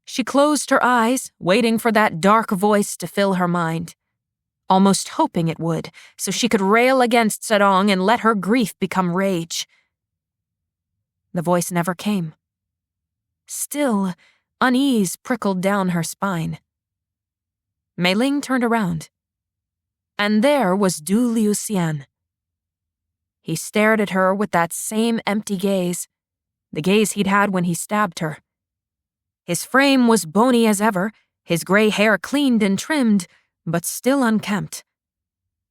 She closed her eyes, waiting for that dark voice to fill her mind, almost hoping it would, so she could rail against Tsedong and let her grief become rage. The voice never came. Still, unease prickled down her spine. Meiling turned around. And there was Du Liuxian. He stared at her with that same empty gaze, the gaze he'd had when he stabbed her. His frame was bony as ever, his gray hair cleaned and trimmed, but still unkempt.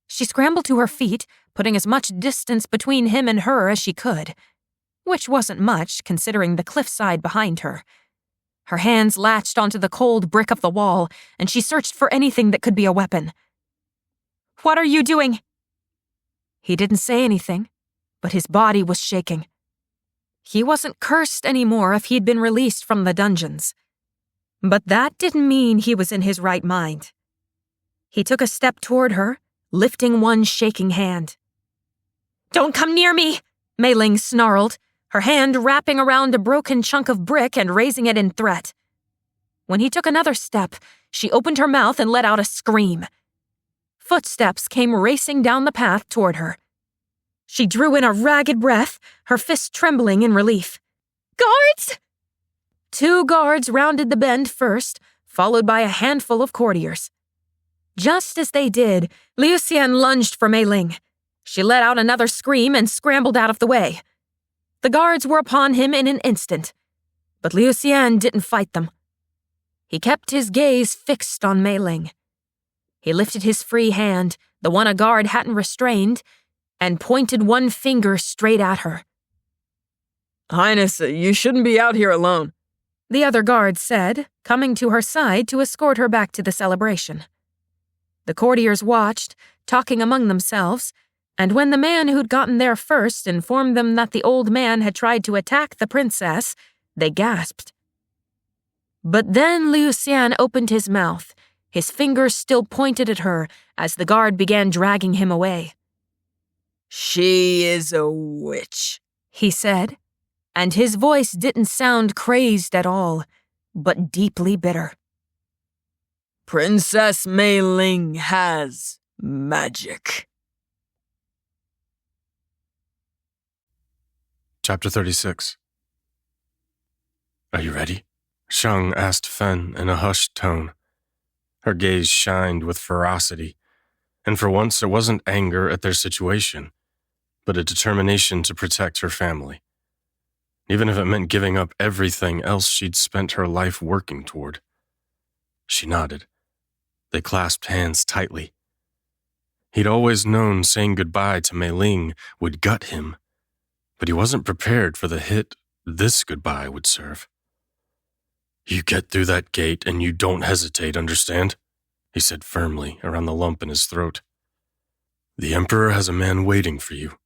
She scrambled to her feet, putting as much distance between him and her as she could, which wasn't much considering the cliffside behind her. Her hands latched onto the cold brick of the wall, and she searched for anything that could be a weapon. What are you doing? He didn't say anything, but his body was shaking. He wasn't cursed anymore if he'd been released from the dungeons. But that didn't mean he was in his right mind. He took a step toward her, lifting one shaking hand. "Don't come near me," Meiling snarled, her hand wrapping around a broken chunk of brick and raising it in threat. When he took another step, she opened her mouth and let out a scream. Footsteps came racing down the path toward her. She drew in a ragged breath, her fists trembling in relief. "Guards!" 2 guards rounded the bend first, followed by a handful of courtiers. Just as they did, Liuxian lunged for Meiling. She let out another scream and scrambled out of the way. The guards were upon him in an instant, but Liuxian didn't fight them. He kept his gaze fixed on Meiling. He lifted his free hand, the one a guard hadn't restrained, and pointed one finger straight at her. "Highness, you shouldn't be out here alone," the other guard said, coming to her side to escort her back to the celebration. The courtiers watched, talking among themselves, and when the man who'd gotten there first informed them that the old man had tried to attack the princess, they gasped. But then Liuxian opened his mouth, his fingers still pointed at her as the guard began dragging him away. "She is a witch," he said, and his voice didn't sound crazed at all, but deeply bitter. "Princess Meiling has magic." Chapter 36. "Are you ready?" Shang asked Fen in a hushed tone. Her gaze shined with ferocity, and for once it wasn't anger at their situation, but a determination to protect her family, even if it meant giving up everything else she'd spent her life working toward. She nodded. They clasped hands tightly. He'd always known saying goodbye to Meiling would gut him, but he wasn't prepared for the hit this goodbye would serve. "You get through that gate and you don't hesitate, understand?" he said firmly around the lump in his throat. "The Emperor has a man waiting for you.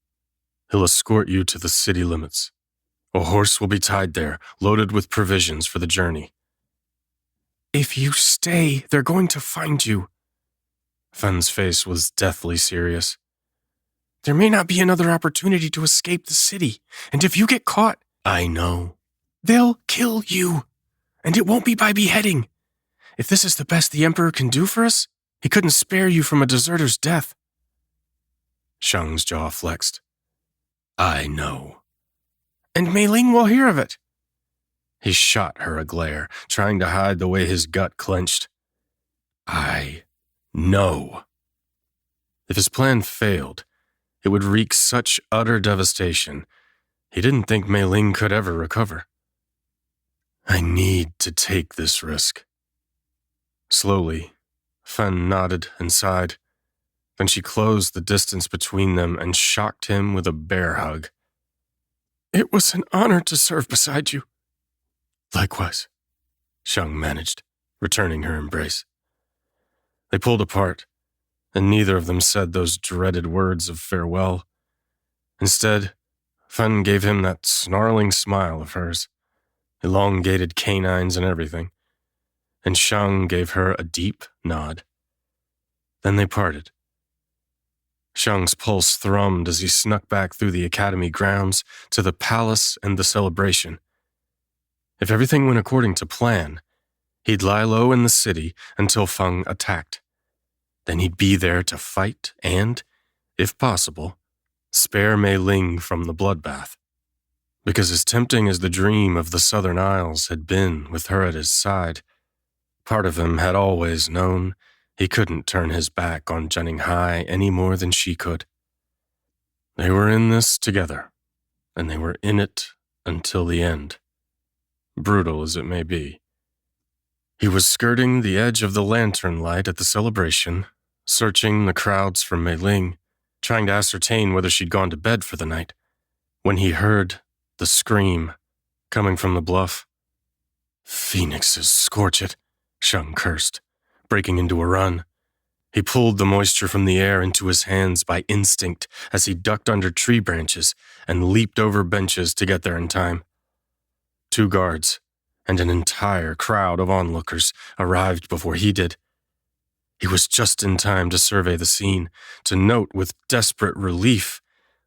He'll escort you to the city limits. A horse will be tied there, loaded with provisions for the journey." "If you stay, they're going to find you." Fen's face was deathly serious. "There may not be another opportunity to escape the city, and if you get caught..." "I know. They'll kill you. And it won't be by beheading. If this is the best the Emperor can do for us, he couldn't spare you from a deserter's death." Shang's jaw flexed. "I know. And Meiling will hear of it." He shot her a glare, trying to hide the way his gut clenched. "I know." If his plan failed, it would wreak such utter devastation, he didn't think Meiling could ever recover. "I need to take this risk." Slowly, Fen nodded and sighed. Then she closed the distance between them and shocked him with a bear hug. "It was an honor to serve beside you." "Likewise," Shang managed, returning her embrace. They pulled apart, and neither of them said those dreaded words of farewell. Instead, Fen gave him that snarling smile of hers, elongated canines and everything, and Shang gave her a deep nod. Then they parted. Shang's pulse thrummed as he snuck back through the academy grounds to the palace and the celebration. If everything went according to plan, he'd lie low in the city until Feng attacked. Then he'd be there to fight and, if possible, spare Meiling from the bloodbath. Because as tempting as the dream of the Southern Isles had been with her at his side, part of him had always known he couldn't turn his back on Jenning Hai any more than she could. They were in this together, and they were in it until the end, brutal as it may be. He was skirting the edge of the lantern light at the celebration, searching the crowds for Meiling, trying to ascertain whether she'd gone to bed for the night, when he heard the scream coming from the bluff. "Phoenixes, scorch it," Shang cursed, breaking into a run. He pulled the moisture from the air into his hands by instinct as he ducked under tree branches and leaped over benches to get there in time. 2 guards and an entire crowd of onlookers arrived before he did. He was just in time to survey the scene, to note with desperate relief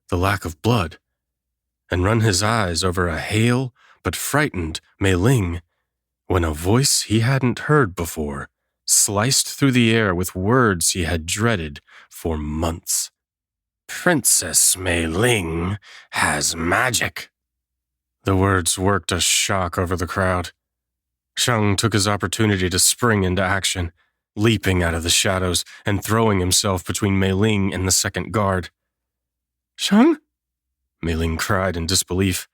the lack of blood, and run his eyes over a hale but frightened Meiling when a voice he hadn't heard before sliced through the air with words he had dreaded for months. "Princess Meiling has magic." The words worked a shock over the crowd. Shang took his opportunity to spring into action, leaping out of the shadows and throwing himself between Meiling and the second guard. "Shang?" Meiling cried in disbelief.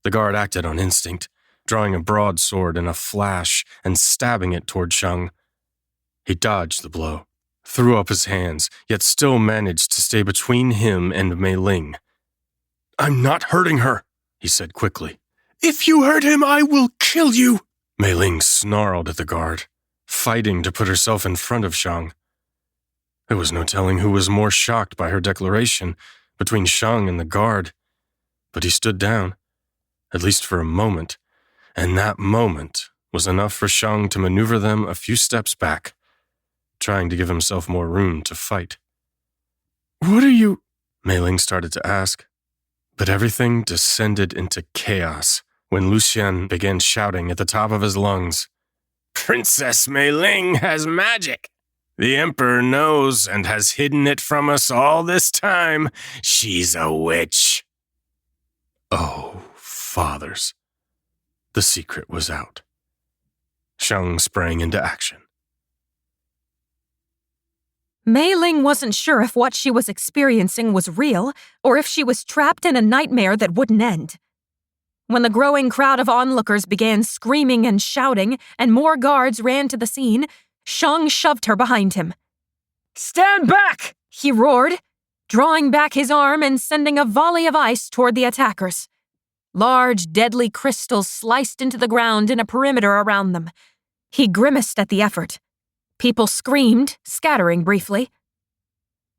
The guard acted on instinct, drawing a broadsword in a flash and stabbing it toward Shang. He dodged the blow, threw up his hands, yet still managed to stay between him and Meiling. "I'm not hurting her," he said quickly. "If you hurt him, I will kill you." Meiling snarled at the guard, fighting to put herself in front of Shang. There was no telling who was more shocked by her declaration, between Shang and the guard, but he stood down, at least for a moment, and that moment was enough for Shang to maneuver them a few steps back, trying to give himself more room to fight. "What are you?" Meiling started to ask, but everything descended into chaos when Lucien began shouting at the top of his lungs, "Princess Meiling has magic! The Emperor knows and has hidden it from us all this time. She's a witch." Oh, fathers. The secret was out. Shang sprang into action. Meiling wasn't sure if what she was experiencing was real or if she was trapped in a nightmare that wouldn't end. When the growing crowd of onlookers began screaming and shouting and more guards ran to the scene, Shang shoved her behind him. "Stand back!" he roared, drawing back his arm and sending a volley of ice toward the attackers. Large, deadly crystals sliced into the ground in a perimeter around them. He grimaced at the effort. People screamed, scattering briefly.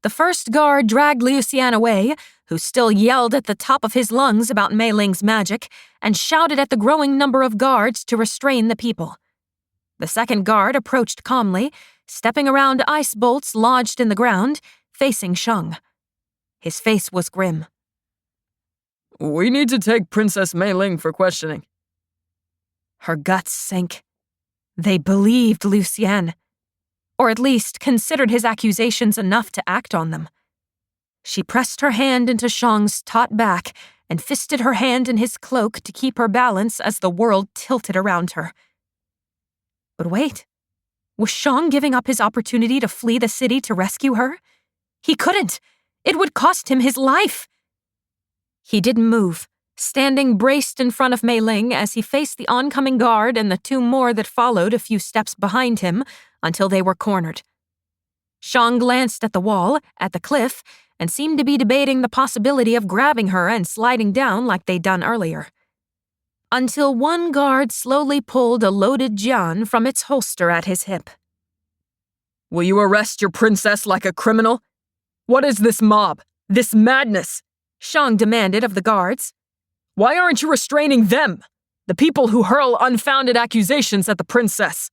The first guard dragged Lucien away, who still yelled at the top of his lungs about Meiling's magic, and shouted at the growing number of guards to restrain the people. The second guard approached calmly, stepping around ice bolts lodged in the ground, facing Shang. His face was grim. "We need to take Princess Meiling for questioning." Her guts sank. They believed Lucien, or at least considered his accusations enough to act on them. She pressed her hand into Shang's taut back and fisted her hand in his cloak to keep her balance as the world tilted around her. But wait, was Shang giving up his opportunity to flee the city to rescue her? He couldn't. It would cost him his life. He didn't move, standing braced in front of Meiling as he faced the oncoming guard and the two more that followed a few steps behind him until they were cornered. Shang glanced at the wall, at the cliff, and seemed to be debating the possibility of grabbing her and sliding down like they'd done earlier. Until one guard slowly pulled a loaded jian from its holster at his hip. "Will you arrest your princess like a criminal? What is this mob? This madness?" Shang demanded of the guards. "Why aren't you restraining them? The people who hurl unfounded accusations at the princess."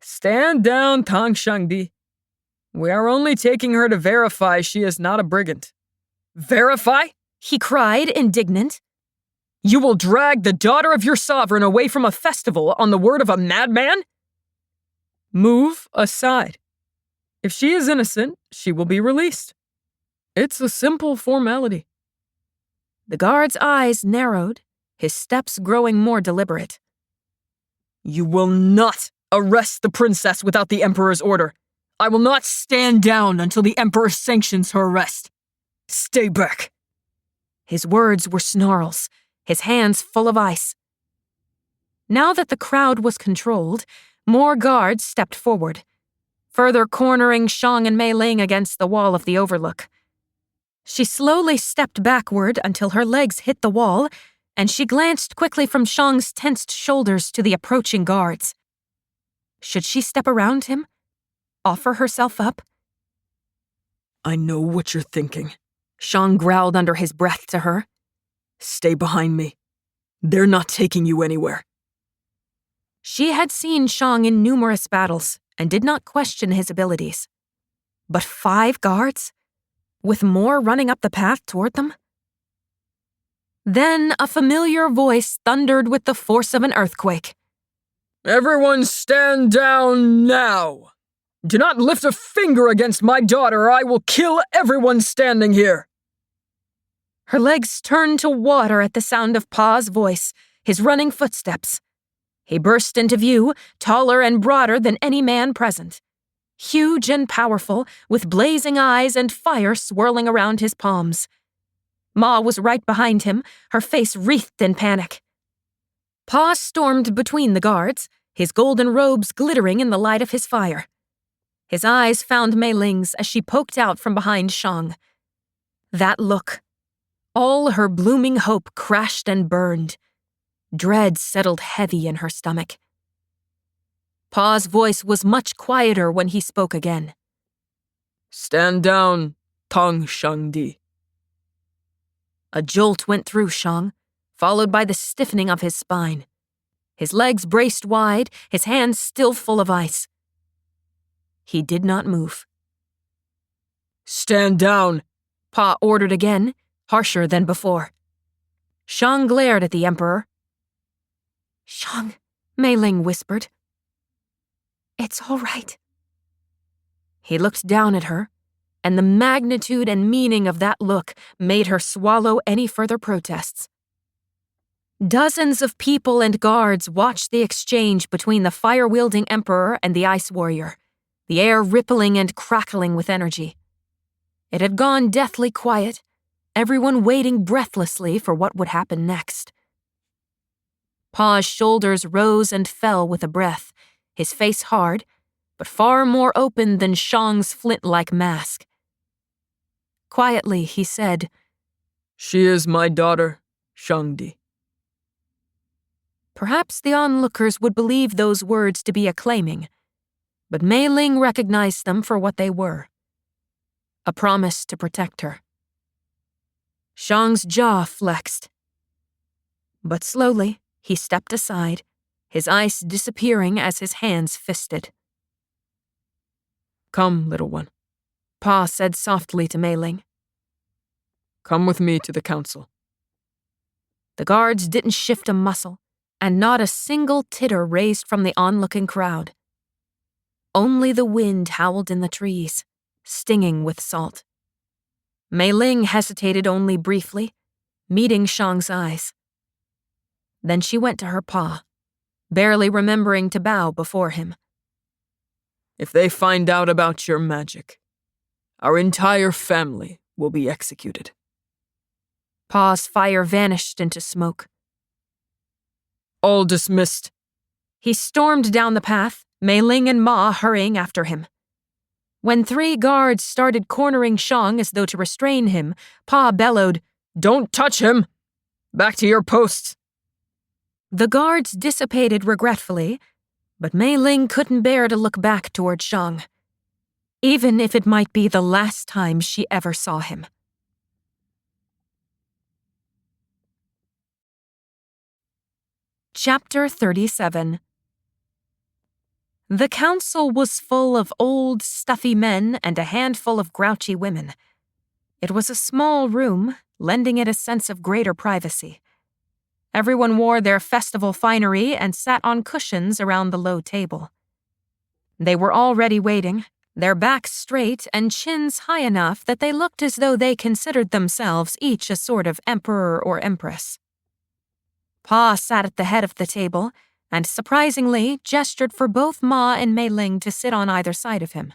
"Stand down, Tang Shangdi. We are only taking her to verify she is not a brigand." "Verify?" he cried, indignant. "You will drag the daughter of your sovereign away from a festival on the word of a madman?" "Move aside. If she is innocent, she will be released. It's a simple formality." The guard's eyes narrowed, his steps growing more deliberate. "You will not arrest the princess without the Emperor's order. I will not stand down until the Emperor sanctions her arrest. Stay back." His words were snarls, his hands full of ice. Now that the crowd was controlled, more guards stepped forward, further cornering Shang and Meiling against the wall of the overlook. She slowly stepped backward until her legs hit the wall, and she glanced quickly from Shang's tensed shoulders to the approaching guards. Should she step around him? Offer herself up? "I know what you're thinking," Shang growled under his breath to her. "Stay behind me. They're not taking you anywhere." She had seen Shang in numerous battles and did not question his abilities. But 5 guards? with more running up the path toward them. Then a familiar voice thundered with the force of an earthquake. Everyone stand down now! Do not lift a finger against my daughter or I will kill everyone standing here! Her legs turned to water at the sound of Pa's voice, his running footsteps. He burst into view, taller and broader than any man present. Huge and powerful, with blazing eyes and fire swirling around his palms. Ma was right behind him, her face wreathed in panic. Pa stormed between the guards, his golden robes glittering in the light of his fire. His eyes found Meiling's as she poked out from behind Shang. That look. All her blooming hope crashed and burned. Dread settled heavy in her stomach. Pa's voice was much quieter when he spoke again. Stand down, Tang Shangdi. A jolt went through Shang, followed by the stiffening of his spine. His legs braced wide, his hands still full of ice. He did not move. Stand down, Pa ordered again, harsher than before. Shang glared at the Emperor. Shang, Meiling whispered. It's all right. He looked down at her, and the magnitude and meaning of that look made her swallow any further protests. Dozens of people and guards watched the exchange between the fire-wielding Emperor and the Ice Warrior, the air rippling and crackling with energy. It had gone deathly quiet, everyone waiting breathlessly for what would happen next. Pa's shoulders rose and fell with a breath, his face hard, but far more open than Shang's flint-like mask. Quietly, he said, She is my daughter, Shangdi. Perhaps the onlookers would believe those words to be acclaiming, but Meiling recognized them for what they were. A promise to protect her. Shang's jaw flexed. But slowly, he stepped aside, his ice disappearing as his hands fisted. Come, little one, Pa said softly to Meiling. Come with me to the council. The guards didn't shift a muscle, and not a single titter raised from the onlooking crowd. Only the wind howled in the trees, stinging with salt. Meiling hesitated only briefly, meeting Shang's eyes. Then she went to her Pa, barely remembering to bow before him. If they find out about your magic, our entire family will be executed. Pa's fire vanished into smoke. All dismissed. He stormed down the path, Meiling and Ma hurrying after him. When 3 guards started cornering Shang as though to restrain him, Pa bellowed, Don't touch him! Back to your posts! The guards dissipated regretfully, but Meiling couldn't bear to look back toward Shang, even if it might be the last time she ever saw him. Chapter 37. The council was full of old, stuffy men and a handful of grouchy women. It was a small room, lending it a sense of greater privacy. Everyone wore their festival finery and sat on cushions around the low table. They were already waiting, their backs straight and chins high enough that they looked as though they considered themselves each a sort of emperor or empress. Pa sat at the head of the table and, surprisingly, gestured for both Ma and Meiling to sit on either side of him.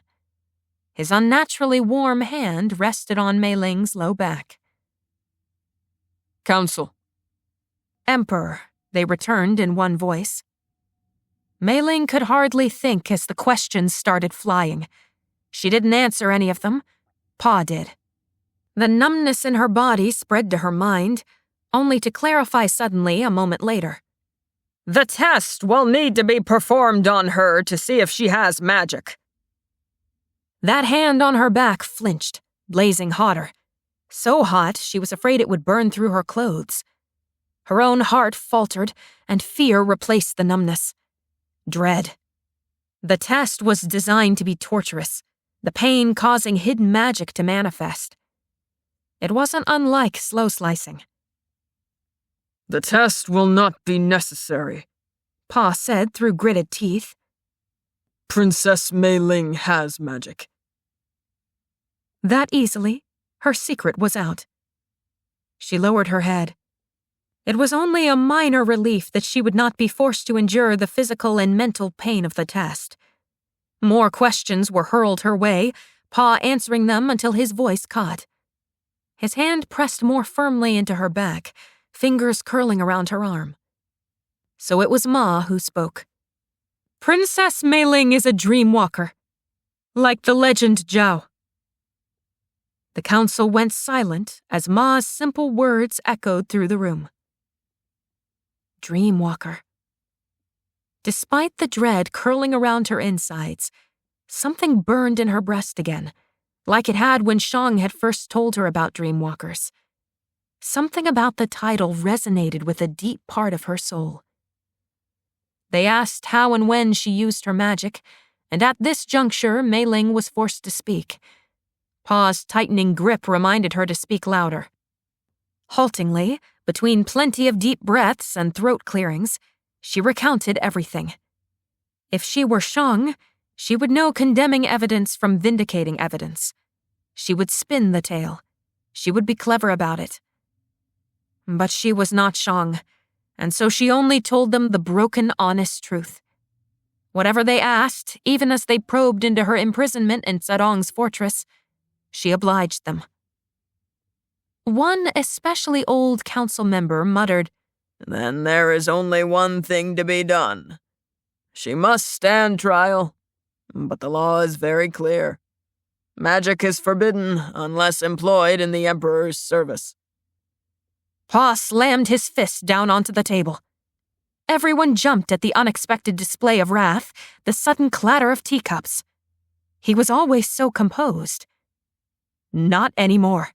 His unnaturally warm hand rested on Meiling's low back. Council. Emperor, they returned in one voice. Meiling could hardly think as the questions started flying. She didn't answer any of them. Pa did. The numbness in her body spread to her mind, only to clarify suddenly a moment later. The test will need to be performed on her to see if she has magic. That hand on her back flinched, blazing hotter. So hot she was afraid it would burn through her clothes. Her own heart faltered, and fear replaced the numbness. Dread. The test was designed to be torturous, the pain causing hidden magic to manifest. It wasn't unlike slow slicing. The test will not be necessary, Pa said through gritted teeth. Princess Meiling has magic. That easily, her secret was out. She lowered her head. It was only a minor relief that she would not be forced to endure the physical and mental pain of the test. More questions were hurled her way, Pa answering them until his voice caught. His hand pressed more firmly into her back, fingers curling around her arm. So it was Ma who spoke. Princess Meiling is a dreamwalker, like the legend Zhao. The council went silent as Ma's simple words echoed through the room. Dreamwalker. Despite the dread curling around her insides, something burned in her breast again, like it had when Shang had first told her about dreamwalkers. Something about the title resonated with a deep part of her soul. They asked how and when she used her magic, and at this juncture, Meiling was forced to speak. Pa's tightening grip reminded her to speak louder. Haltingly, between plenty of deep breaths and throat clearings, she recounted everything. If she were Shang, she would know condemning evidence from vindicating evidence. She would spin the tale. She would be clever about it. But she was not Shang, and so she only told them the broken, honest truth. Whatever they asked, even as they probed into her imprisonment in Sarong's fortress, she obliged them. One especially old council member muttered, Then there is only one thing to be done. She must stand trial, but the law is very clear. Magic is forbidden unless employed in the Emperor's service. Pa slammed his fist down onto the table. Everyone jumped at the unexpected display of wrath, the sudden clatter of teacups. He was always so composed. Not anymore.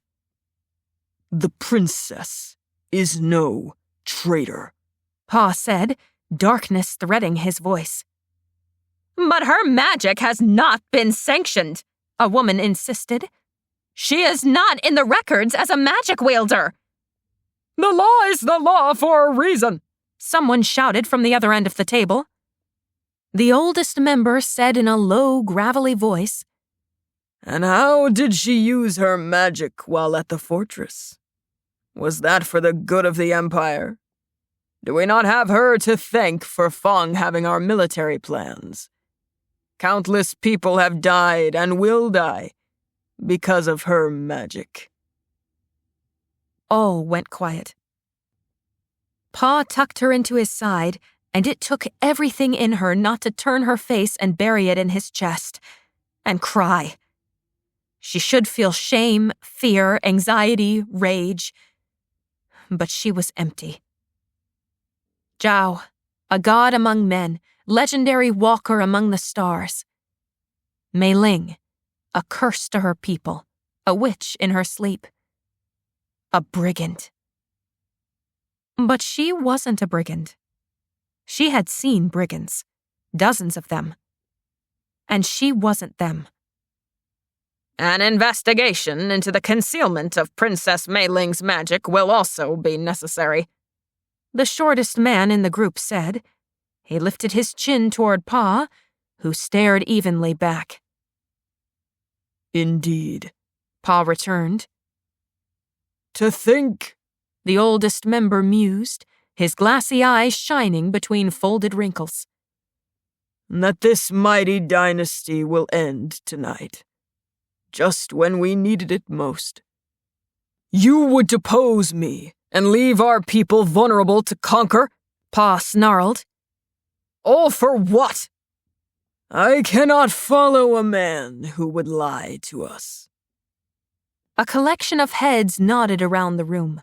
The princess is no traitor, Pa said, darkness threading his voice. But her magic has not been sanctioned, a woman insisted. She is not in the records as a magic wielder. The law is the law for a reason, someone shouted from the other end of the table. The oldest member said in a low, gravelly voice, And how did she use her magic while at the fortress? Was that for the good of the Empire? Do we not have her to thank for Feng having our military plans? Countless people have died and will die because of her magic. All went quiet. Pa tucked her into his side, and it took everything in her not to turn her face and bury it in his chest, and cry. She should feel shame, fear, anxiety, rage, but she was empty. Zhao, a god among men, legendary walker among the stars. Meiling, a curse to her people, a witch in her sleep. A brigand. But she wasn't a brigand. She had seen brigands, dozens of them. And she wasn't them. An investigation into the concealment of Princess Meiling's magic will also be necessary, the shortest man in the group said. He lifted his chin toward Pa, who stared evenly back. Indeed, Pa returned. To think, the oldest member mused, his glassy eyes shining between folded wrinkles, that this mighty dynasty will end tonight, just when we needed it most. You would depose me and leave our people vulnerable to conquer? Pa snarled. All for what? I cannot follow a man who would lie to us. A collection of heads nodded around the room,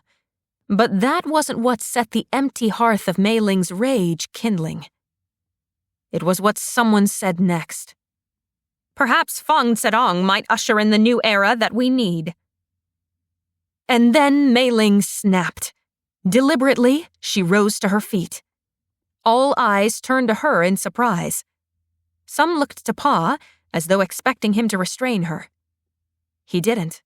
but that wasn't what set the empty hearth of Meiling's rage kindling. It was what someone said next. Perhaps Feng Zedong might usher in the new era that we need. And then Meiling snapped. Deliberately, she rose to her feet. All eyes turned to her in surprise. Some looked to Pa, as though expecting him to restrain her. He didn't.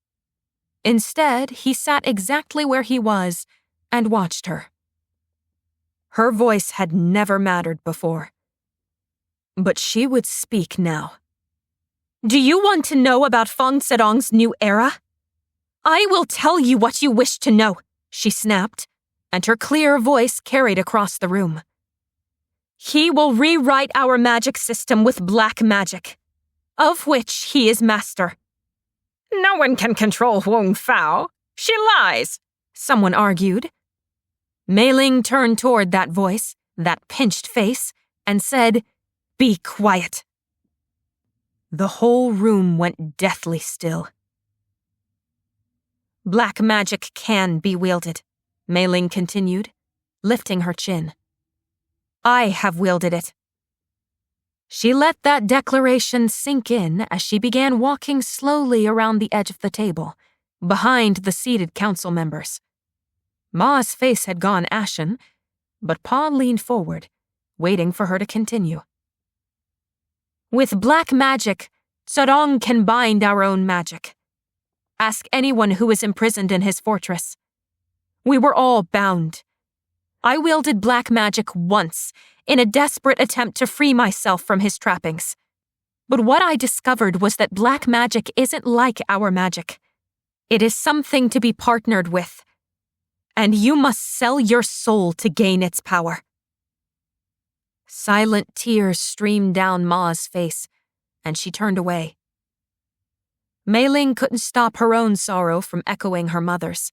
Instead, he sat exactly where he was and watched her. Her voice had never mattered before. But she would speak now. "Do you want to know about Feng Sedong's new era? I will tell you what you wish to know," she snapped, and her clear voice carried across the room. "He will rewrite our magic system with black magic, of which he is master." "No one can control Wong Fao. She lies," someone argued. Meiling turned toward that voice, that pinched face, and said, "Be quiet." The whole room went deathly still. "Black magic can be wielded," Meiling continued, lifting her chin. "I have wielded it." She let that declaration sink in as she began walking slowly around the edge of the table, behind the seated council members. Ma's face had gone ashen, but Pa leaned forward, waiting for her to continue. "With black magic, Sedong can bind our own magic. Ask anyone who is imprisoned in his fortress. We were all bound. I wielded black magic once, in a desperate attempt to free myself from his trappings. But what I discovered was that black magic isn't like our magic. It is something to be partnered with, and you must sell your soul to gain its power." Silent tears streamed down Ma's face, and she turned away. Meiling couldn't stop her own sorrow from echoing her mother's.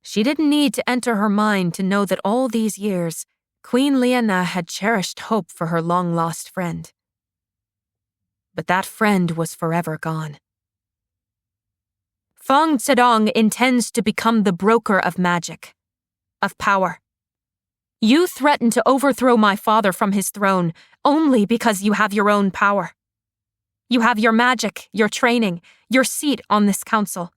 She didn't need to enter her mind to know that all these years, Queen Liana had cherished hope for her long-lost friend. But that friend was forever gone. Feng Sedong intends to become the broker of magic, of power. You threatened to overthrow my father from his throne only because you have your own power. You have your magic, your training, your seat on this council.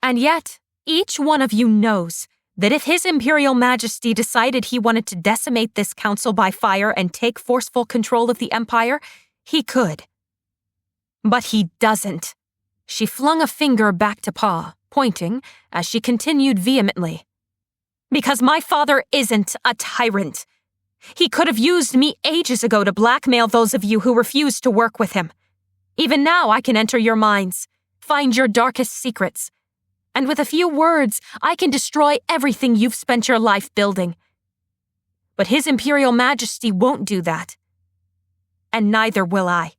And yet, each one of you knows that if His Imperial Majesty decided he wanted to decimate this council by fire and take forceful control of the Empire, he could. But he doesn't. She flung a finger back to Pa, pointing, as she continued vehemently. Because my father isn't a tyrant. He could have used me ages ago to blackmail those of you who refused to work with him. Even now I can enter your minds, find your darkest secrets, and with a few words I can destroy everything you've spent your life building. But His Imperial Majesty won't do that. And neither will I.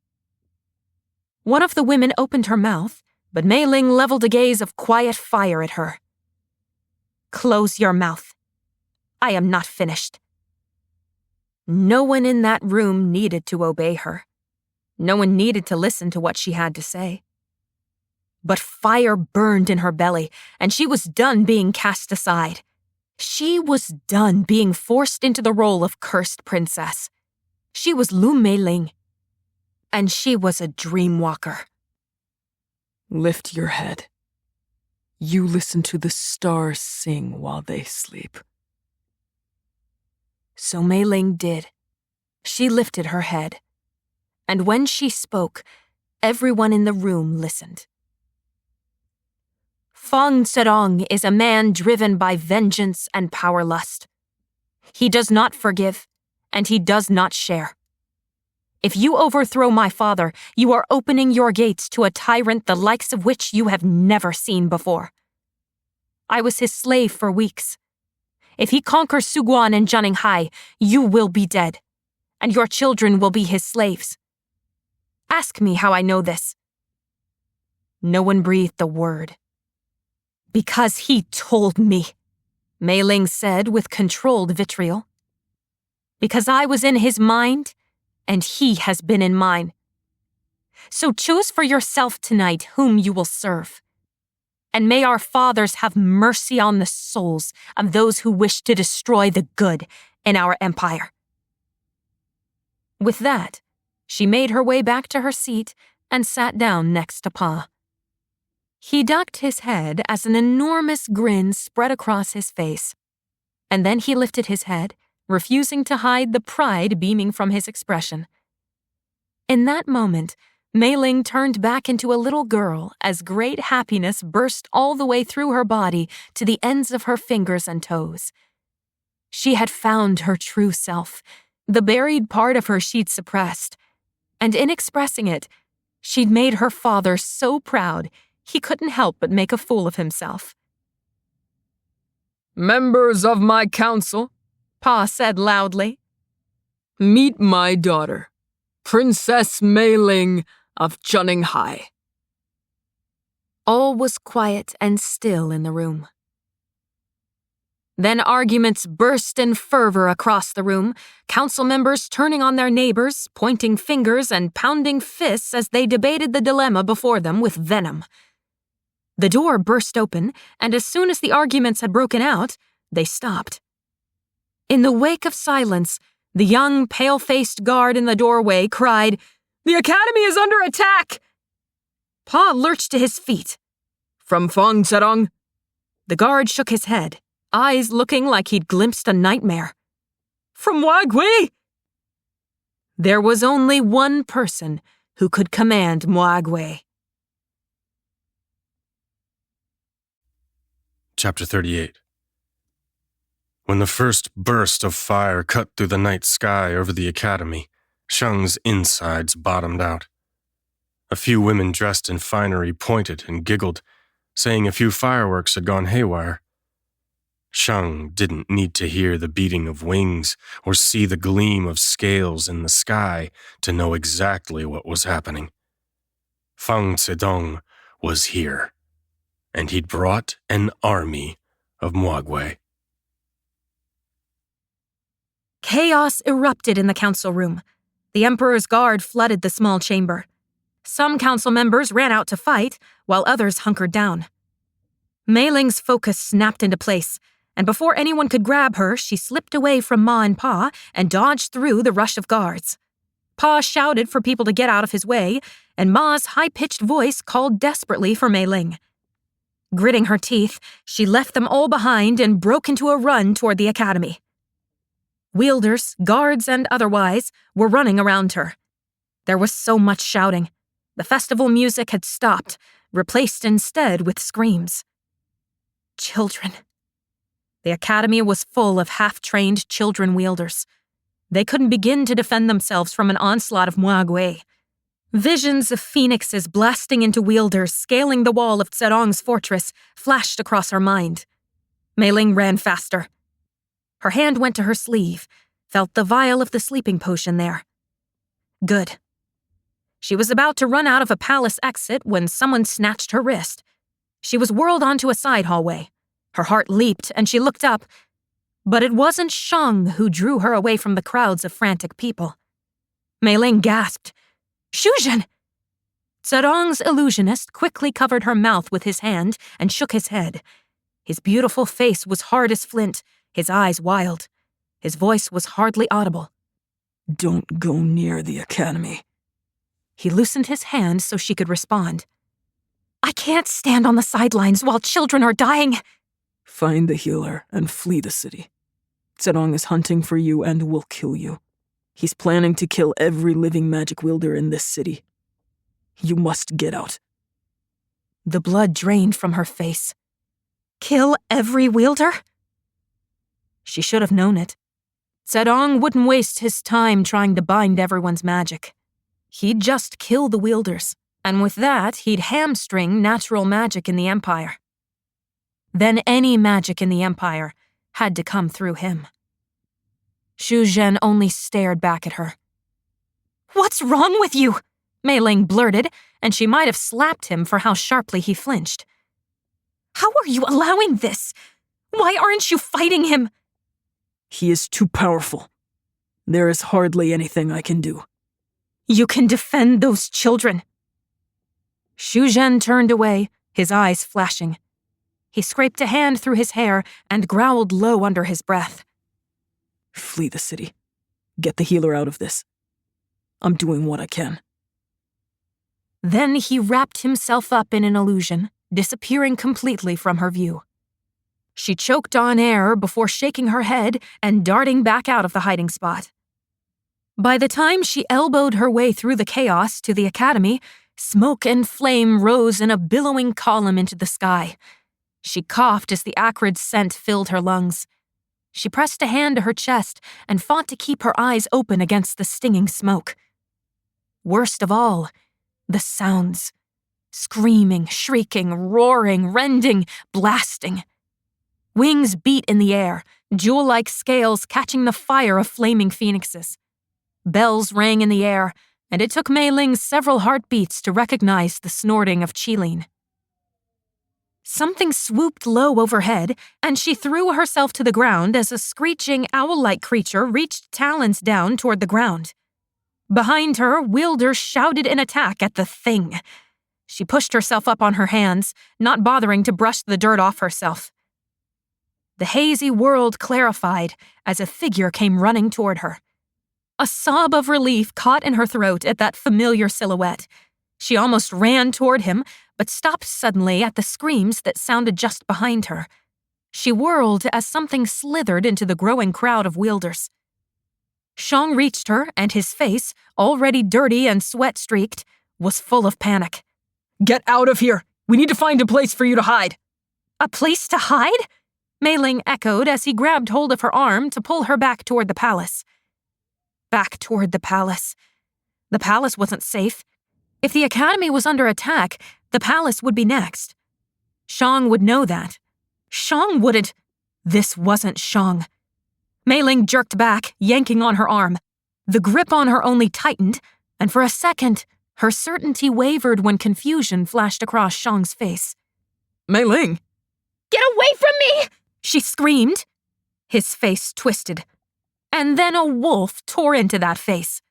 One of the women opened her mouth, but Meiling leveled a gaze of quiet fire at her. Close your mouth. I am not finished. No one in that room needed to obey her. No one needed to listen to what she had to say. But fire burned in her belly, and she was done being cast aside. She was done being forced into the role of cursed princess. She was Lu Meiling, and she was a dreamwalker. Lift your head. You listen to the stars sing while they sleep. So Meiling did. She lifted her head. And when she spoke, everyone in the room listened. Feng Sedong is a man driven by vengeance and power lust. He does not forgive, and he does not share. If you overthrow my father, you are opening your gates to a tyrant the likes of which you have never seen before. I was his slave for weeks. If he conquers Suguan and Jianinghai, you will be dead, and your children will be his slaves. Ask me how I know this. No one breathed a word. Because he told me, Meiling said with controlled vitriol. Because I was in his mind, and he has been in mine. So choose for yourself tonight whom you will serve. And may our fathers have mercy on the souls of those who wish to destroy the good in our empire. With that, she made her way back to her seat and sat down next to Pa. He ducked his head as an enormous grin spread across his face, and then he lifted his head, refusing to hide the pride beaming from his expression. In that moment, Meiling turned back into a little girl as great happiness burst all the way through her body to the ends of her fingers and toes. She had found her true self, the buried part of her she'd suppressed, and in expressing it, she'd made her father so proud he couldn't help but make a fool of himself. "Members of my council," Pa said loudly, "meet my daughter, Princess Meiling of High." All was quiet and still in the room. Then arguments burst in fervor across the room, council members turning on their neighbors, pointing fingers and pounding fists as they debated the dilemma before them with venom. The door burst open, and as soon as the arguments had broken out, they stopped. In the wake of silence, the young, pale-faced guard in the doorway cried, "The Academy is under attack!" Pa lurched to his feet. "From Feng Zedong?" The guard shook his head, eyes looking like he'd glimpsed a nightmare. "From Wagui?" There was only one person who could command Mwagwe. Chapter 38. When the first burst of fire cut through the night sky over the academy, Shang's insides bottomed out. A few women dressed in finery pointed and giggled, saying a few fireworks had gone haywire. Shang didn't need to hear the beating of wings or see the gleam of scales in the sky to know exactly what was happening. Feng Zedong was here, and he'd brought an army of Mwagwe. Chaos erupted in the council room. The Emperor's guard flooded the small chamber. Some council members ran out to fight, while others hunkered down. Meiling's focus snapped into place, and before anyone could grab her, she slipped away from Ma and Pa and dodged through the rush of guards. Pa shouted for people to get out of his way, and Ma's high-pitched voice called desperately for Meiling. Gritting her teeth, she left them all behind and broke into a run toward the academy. Wielders, guards, and otherwise were running around her. There was so much shouting. The festival music had stopped, replaced instead with screams. Children. The academy was full of half-trained children wielders. They couldn't begin to defend themselves from an onslaught of Mwagwe. Visions of phoenixes blasting into wielders, scaling the wall of Zedong's fortress, flashed across her mind. Meiling ran faster. Her hand went to her sleeve, felt the vial of the sleeping potion there. Good. She was about to run out of a palace exit when someone snatched her wrist. She was whirled onto a side hallway. Her heart leaped, and she looked up. But it wasn't Shang who drew her away from the crowds of frantic people. Meiling gasped. "Shuzhen!" Zedong's illusionist quickly covered her mouth with his hand and shook his head. His beautiful face was hard as flint, his eyes wild. His voice was hardly audible. "Don't go near the academy." He loosened his hand so she could respond. "I can't stand on the sidelines while children are dying." "Find the healer and flee the city. Zedong is hunting for you and will kill you. He's planning to kill every living magic wielder in this city. You must get out." The blood drained from her face. Kill every wielder? She should have known it. Zedong wouldn't waste his time trying to bind everyone's magic. He'd just kill the wielders, and with that, he'd hamstring natural magic in the Empire. Then any magic in the Empire had to come through him. Shuzhen only stared back at her. "What's wrong with you?" Meiling blurted, and she might have slapped him for how sharply he flinched. "How are you allowing this? Why aren't you fighting him?" "He is too powerful. There is hardly anything I can do." "You can defend those children." Shuzhen turned away, his eyes flashing. He scraped a hand through his hair and growled low under his breath. "Flee the city. Get the healer out of this. I'm doing what I can." Then he wrapped himself up in an illusion, disappearing completely from her view. She choked on air before shaking her head and darting back out of the hiding spot. By the time she elbowed her way through the chaos to the academy, smoke and flame rose in a billowing column into the sky. She coughed as the acrid scent filled her lungs. She pressed a hand to her chest and fought to keep her eyes open against the stinging smoke. Worst of all, the sounds. Screaming, shrieking, roaring, rending, blasting. Wings beat in the air, jewel-like scales catching the fire of flaming phoenixes. Bells rang in the air, and it took Meiling several heartbeats to recognize the snorting of Qilin. Something swooped low overhead, and she threw herself to the ground as a screeching, owl-like creature reached talons down toward the ground. Behind her, Wielder shouted an attack at the thing. She pushed herself up on her hands, not bothering to brush the dirt off herself. The hazy world clarified as a figure came running toward her. A sob of relief caught in her throat at that familiar silhouette. She almost ran toward him, but stopped suddenly at the screams that sounded just behind her. She whirled as something slithered into the growing crowd of wielders. Shang reached her, and his face, already dirty and sweat-streaked, was full of panic. Get out of here! We need to find a place for you to hide! A place to hide? Meiling echoed as he grabbed hold of her arm to pull her back toward the palace. Back toward the palace. The palace wasn't safe. If the academy was under attack, the palace would be next. Shang would know that. Shang wouldn't. This wasn't Shang. Meiling jerked back, yanking on her arm. The grip on her only tightened, and for a second, her certainty wavered when confusion flashed across Shang's face. Meiling! Get away from me! She screamed. His face twisted. And then a wolf tore into that face.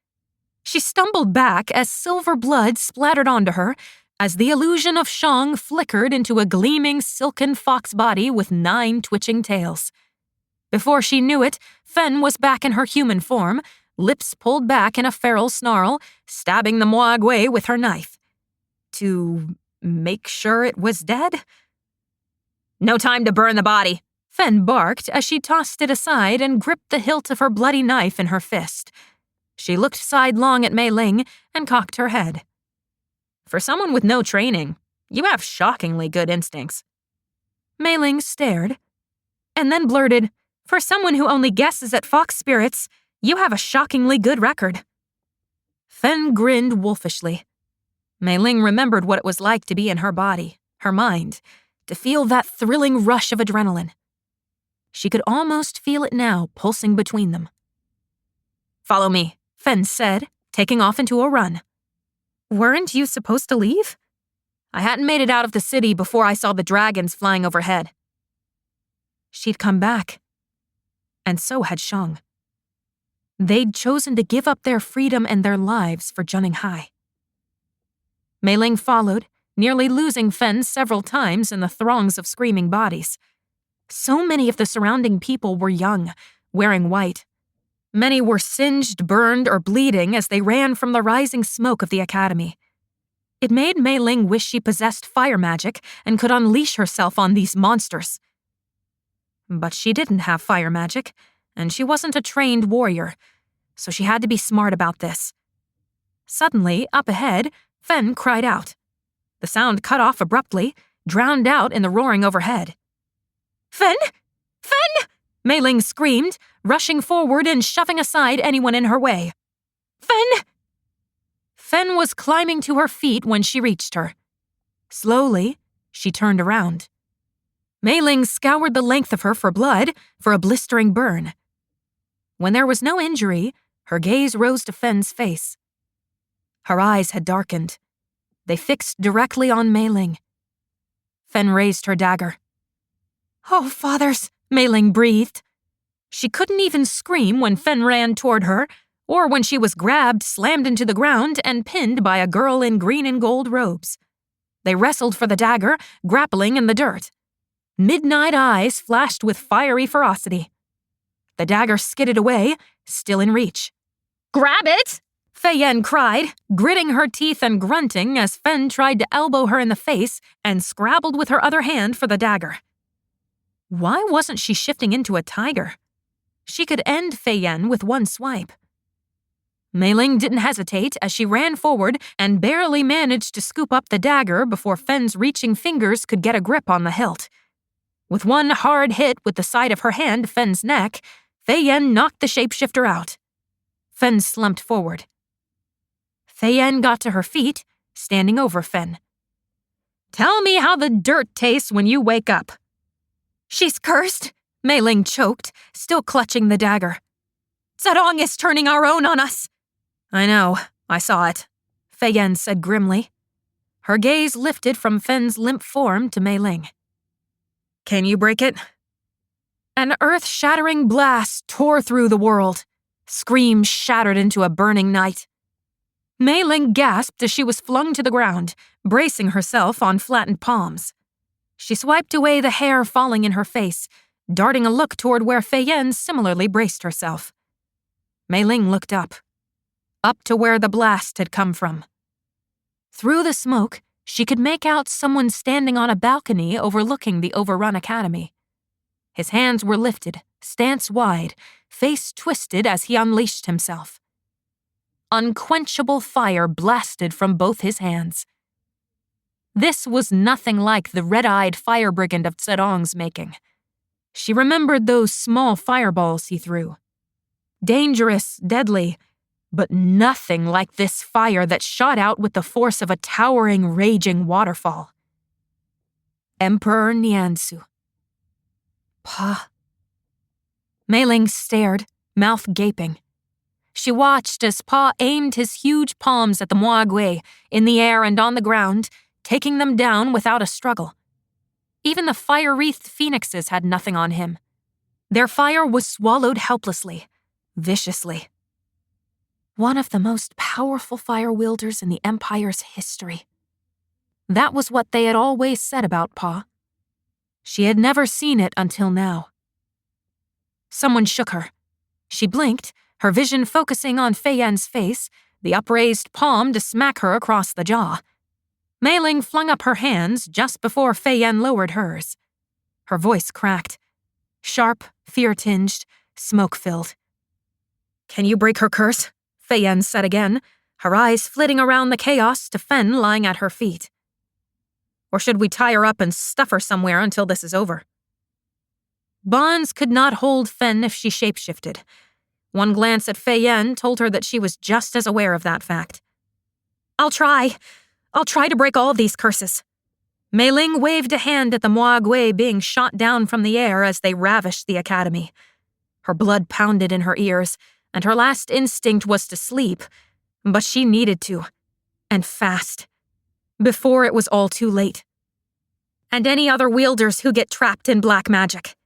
She stumbled back as silver blood splattered onto her, as the illusion of Shang flickered into a gleaming silken fox body with 9 twitching tails. Before she knew it, Fen was back in her human form, lips pulled back in a feral snarl, stabbing the Moagway with her knife. To make sure it was dead? No time to burn the body, Fen barked as she tossed it aside and gripped the hilt of her bloody knife in her fist. She looked sidelong at Meiling and cocked her head. For someone with no training, you have shockingly good instincts. Meiling stared, and then blurted, For someone who only guesses at fox spirits, you have a shockingly good record. Fen grinned wolfishly. Meiling remembered what it was like to be in her body, her mind, to feel that thrilling rush of adrenaline. She could almost feel it now pulsing between them. Follow me, Fen said, taking off into a run. Weren't you supposed to leave? I hadn't made it out of the city before I saw the dragons flying overhead. She'd come back. And so had Shang. They'd chosen to give up their freedom and their lives for Junning High. Meiling followed, nearly losing Fen several times in the throngs of screaming bodies. So many of the surrounding people were young, wearing white. Many were singed, burned, or bleeding as they ran from the rising smoke of the academy. It made Meiling wish she possessed fire magic and could unleash herself on these monsters. But she didn't have fire magic, and she wasn't a trained warrior, so she had to be smart about this. Suddenly, up ahead, Fen cried out. The sound cut off abruptly, drowned out in the roaring overhead. Fen! Fen! Meiling screamed, rushing forward and shoving aside anyone in her way. Fen! Fen was climbing to her feet when she reached her. Slowly, she turned around. Meiling scoured the length of her for blood, for a blistering burn. When there was no injury, her gaze rose to Fen's face. Her eyes had darkened. They fixed directly on Meiling. Fen raised her dagger. Oh, fathers, Meiling breathed. She couldn't even scream when Fen ran toward her, or when she was grabbed, slammed into the ground, and pinned by a girl in green and gold robes. They wrestled for the dagger, grappling in the dirt. Midnight eyes flashed with fiery ferocity. The dagger skidded away, still in reach. Grab it! Fei-Yen cried, gritting her teeth and grunting as Fen tried to elbow her in the face and scrabbled with her other hand for the dagger. Why wasn't she shifting into a tiger? She could end Fei-Yen with one swipe. Meiling didn't hesitate as she ran forward and barely managed to scoop up the dagger before Fen's reaching fingers could get a grip on the hilt. With one hard hit with the side of her hand Fen's neck, Fei Yen knocked the shapeshifter out. Fen slumped forward. Fei Yen got to her feet, standing over Fen. "Tell me how the dirt tastes when you wake up." "She's cursed," Meiling choked, still clutching the dagger. "Zedong is turning our own on us." "I know, I saw it," Fei Yen said grimly. Her gaze lifted from Fen's limp form to Meiling. "Can you break it?" An earth-shattering blast tore through the world. Screams shattered into a burning night. Meiling gasped as she was flung to the ground, bracing herself on flattened palms. She swiped away the hair falling in her face, darting a look toward where Fei Yen similarly braced herself. Meiling looked up to where the blast had come from. Through the smoke, she could make out someone standing on a balcony overlooking the overrun academy. His hands were lifted, stance wide, face twisted as he unleashed himself. Unquenchable fire blasted from both his hands. This was nothing like the red-eyed fire brigand of Zedong's making. She remembered those small fireballs he threw. Dangerous, deadly, but nothing like this fire that shot out with the force of a towering, raging waterfall. Emperor Niansu. Pa. Meiling stared, mouth gaping. She watched as Pa aimed his huge palms at the Moagui, in the air and on the ground, taking them down without a struggle. Even the fire-wreathed phoenixes had nothing on him. Their fire was swallowed helplessly, viciously. One of the most powerful fire-wielders in the Empire's history. That was what they had always said about Pa. She had never seen it until now. Someone shook her. She blinked, her vision focusing on Fei Yen's face, the upraised palm to smack her across the jaw. Meiling flung up her hands just before Fei Yen lowered hers. Her voice cracked. Sharp, fear-tinged, smoke-filled. "Can you break her curse?" Fei Yen said again, her eyes flitting around the chaos to Fen lying at her feet. "Or should we tie her up and stuff her somewhere until this is over?" Bonds could not hold Fen if she shapeshifted. One glance at Fei Yen told her that she was just as aware of that fact. I'll try to break all of these curses." Meiling waved a hand at the Moagui being shot down from the air as they ravished the academy. Her blood pounded in her ears, and her last instinct was to sleep, but she needed to, and fast, before it was all too late. "And any other wielders who get trapped in black magic."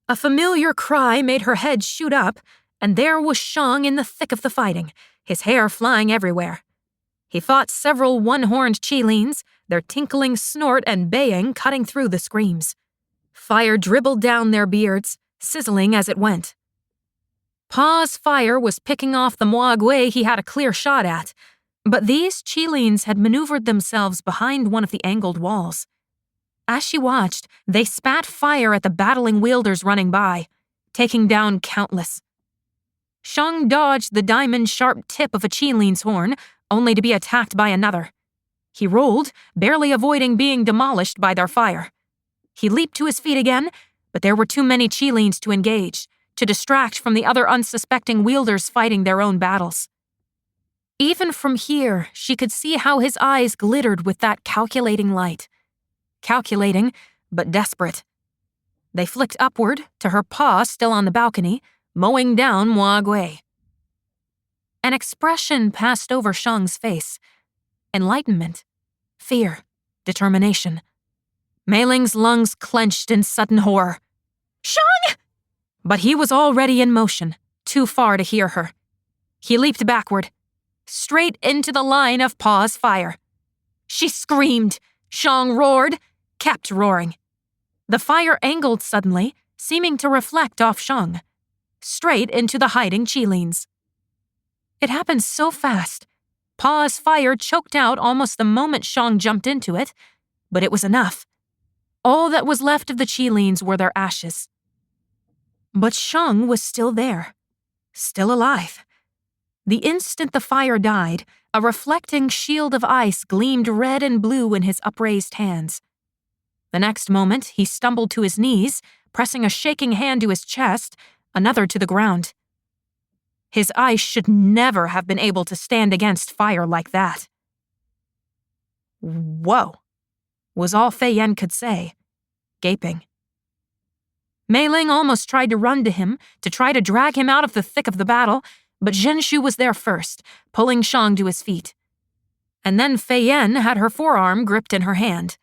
A familiar cry made her head shoot up, and there was Shang in the thick of the fighting, his hair flying everywhere. He fought several one-horned qilins, their tinkling snort and baying cutting through the screams. Fire dribbled down their beards, sizzling as it went. Pa's fire was picking off the Moagui he had a clear shot at, but these qilins had maneuvered themselves behind one of the angled walls. As she watched, they spat fire at the battling wielders running by, taking down countless. Shang dodged the diamond-sharp tip of a qilin's horn, only to be attacked by another. He rolled, barely avoiding being demolished by their fire. He leaped to his feet again, but there were too many qilins to engage, to distract from the other unsuspecting wielders fighting their own battles. Even from here, she could see how his eyes glittered with that calculating light. Calculating, but desperate. They flicked upward to her paw still on the balcony, mowing down Moagui. An expression passed over Shang's face. Enlightenment, fear, determination. Meiling's lungs clenched in sudden horror. "Shang!" But he was already in motion, too far to hear her. He leaped backward, straight into the line of Pa's fire. She screamed. Shang roared, kept roaring. The fire angled suddenly, seeming to reflect off Shang, straight into the hiding qilins. It happened so fast. Pa's fire choked out almost the moment Shang jumped into it, but it was enough. All that was left of the qilins were their ashes. But Shang was still there, still alive. The instant the fire died, a reflecting shield of ice gleamed red and blue in his upraised hands. The next moment, he stumbled to his knees, pressing a shaking hand to his chest, another to the ground. His ice should never have been able to stand against fire like that. "Whoa," was all Fei-Yen could say, gaping. Meiling almost tried to run to him, to try to drag him out of the thick of the battle, but Zhenshu was there first, pulling Shang to his feet. And then Fei-Yen had her forearm gripped in her hand.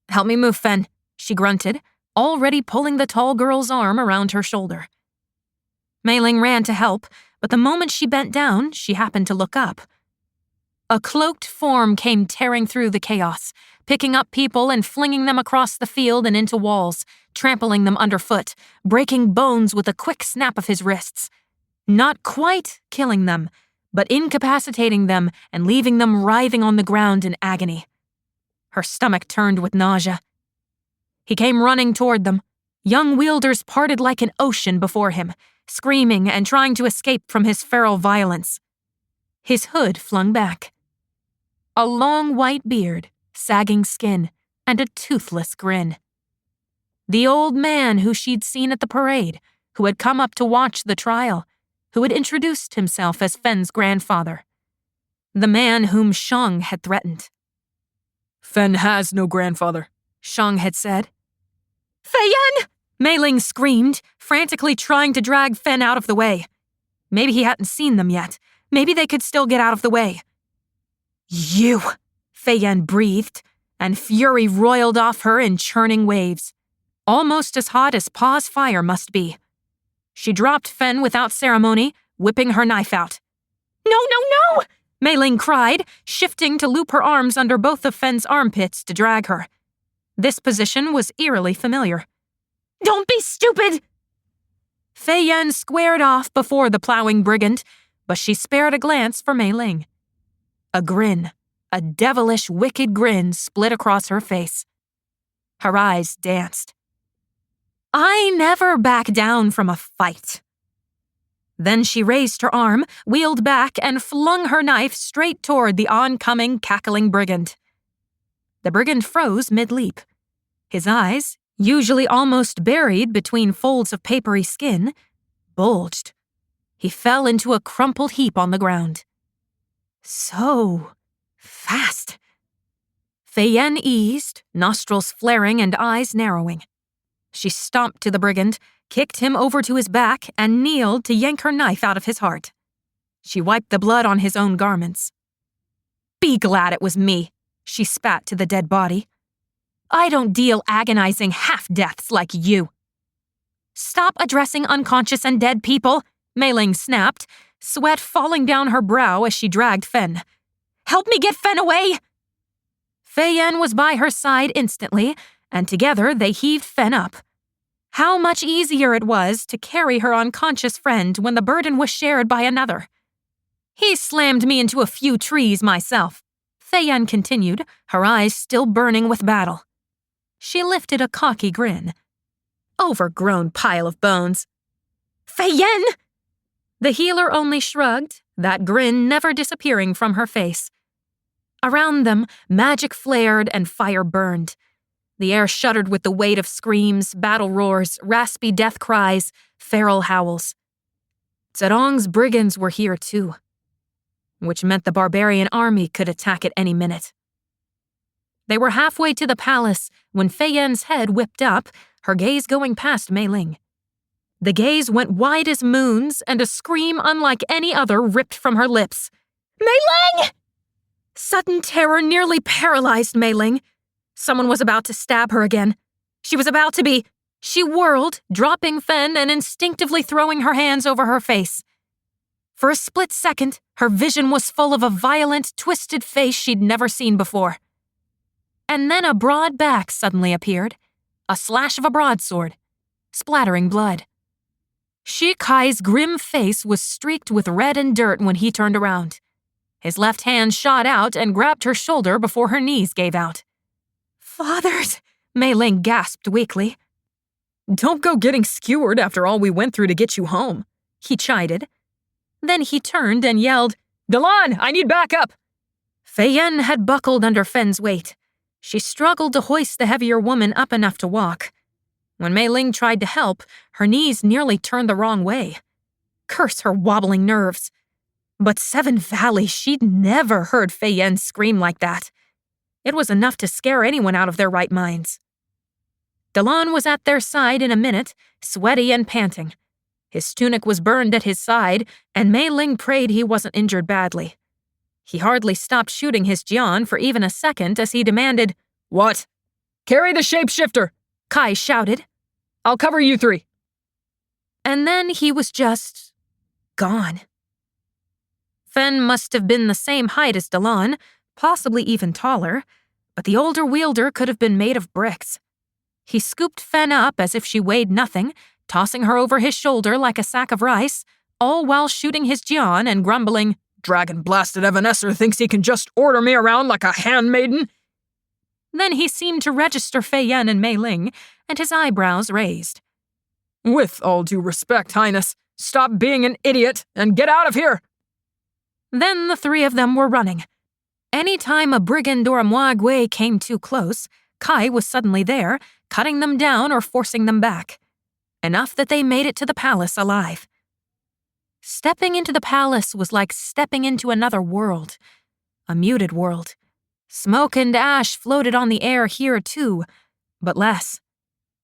"Help me move, Fen," she grunted, already pulling the tall girl's arm around her shoulder. Meiling ran to help, but the moment she bent down, she happened to look up. A cloaked form came tearing through the chaos, picking up people and flinging them across the field and into walls, trampling them underfoot, breaking bones with a quick snap of his wrists. Not quite killing them, but incapacitating them and leaving them writhing on the ground in agony. Her stomach turned with nausea. He came running toward them. Young wielders parted like an ocean before him, screaming and trying to escape from his feral violence. His hood flung back. A long white beard, sagging skin, and a toothless grin. The old man who she'd seen at the parade, who had come up to watch the trial, who had introduced himself as Fen's grandfather. The man whom Shang had threatened. "Fen has no grandfather," Shang had said. "Fei-Yen!" Meiling screamed, frantically trying to drag Fen out of the way. Maybe he hadn't seen them yet. Maybe they could still get out of the way. "You!" Fei-Yen breathed, and fury roiled off her in churning waves. Almost as hot as Pa's fire must be. She dropped Fen without ceremony, whipping her knife out. "No, no, no!" Meiling cried, shifting to loop her arms under both of Fen's armpits to drag her. This position was eerily familiar. "Don't be stupid!" Fei-Yen squared off before the plowing brigand, but she spared a glance for Meiling. A grin, a devilish, wicked grin split across her face. Her eyes danced. "I never back down from a fight." Then she raised her arm, wheeled back, and flung her knife straight toward the oncoming, cackling brigand. The brigand froze mid-leap. His eyes, usually almost buried between folds of papery skin, bulged. He fell into a crumpled heap on the ground. So fast. Fei-Yen eased, nostrils flaring and eyes narrowing. She stomped to the brigand, kicked him over to his back, and kneeled to yank her knife out of his heart. She wiped the blood on his own garments. "Be glad it was me," she spat to the dead body. "I don't deal agonizing half-deaths like you." "Stop addressing unconscious and dead people," Meiling snapped, sweat falling down her brow as she dragged Fen. "Help me get Fen away!" Fei-Yen was by her side instantly, and together they heaved Fen up. How much easier it was to carry her unconscious friend when the burden was shared by another. "He slammed me into a few trees myself," Fei-Yen continued, her eyes still burning with battle. She lifted a cocky grin. "Overgrown pile of bones." "Fei-Yen!" The healer only shrugged, that grin never disappearing from her face. Around them, magic flared and fire burned. The air shuddered with the weight of screams, battle roars, raspy death cries, feral howls. Zedong's brigands were here too, which meant the barbarian army could attack at any minute. They were halfway to the palace when Fei-Yen's head whipped up, her gaze going past Meiling. The gaze went wide as moons, and a scream unlike any other ripped from her lips. "Meiling!" Sudden terror nearly paralyzed Meiling. Someone was about to stab her again. She was about to be. She whirled, dropping Fen and instinctively throwing her hands over her face. For a split second, her vision was full of a violent, twisted face she'd never seen before. And then a broad back suddenly appeared, a slash of a broadsword, splattering blood. Shikai's grim face was streaked with red and dirt when he turned around. His left hand shot out and grabbed her shoulder before her knees gave out. "Fathers," Meiling gasped weakly. "Don't go getting skewered after all we went through to get you home," he chided. Then he turned and yelled, "Delan, I need backup!" Feyen had buckled under Fen's weight. She struggled to hoist the heavier woman up enough to walk. When Meiling tried to help, her knees nearly turned the wrong way. Curse her wobbling nerves. But Seven Valley, she'd never heard Feyen scream like that. It was enough to scare anyone out of their right minds. Delan was at their side in a minute, sweaty and panting. His tunic was burned at his side, and Meiling prayed he wasn't injured badly. He hardly stopped shooting his Jian for even a second as he demanded, "What?" "Carry the shapeshifter," Kai shouted. "I'll cover you three." And then he was just gone. Fen must have been the same height as Delan, possibly even taller, but the older wielder could have been made of bricks. He scooped Fen up as if she weighed nothing, tossing her over his shoulder like a sack of rice, all while shooting his Jian and grumbling, "Dragon-blasted Evanescer thinks he can just order me around like a handmaiden." Then he seemed to register Feyen and Meiling, and his eyebrows raised. "With all due respect, Highness, stop being an idiot and get out of here!" Then the three of them were running. Any time a brigand or a Mwagwe came too close, Kai was suddenly there, cutting them down or forcing them back. Enough that they made it to the palace alive. Stepping into the palace was like stepping into another world, a muted world. Smoke and ash floated on the air here too, but less.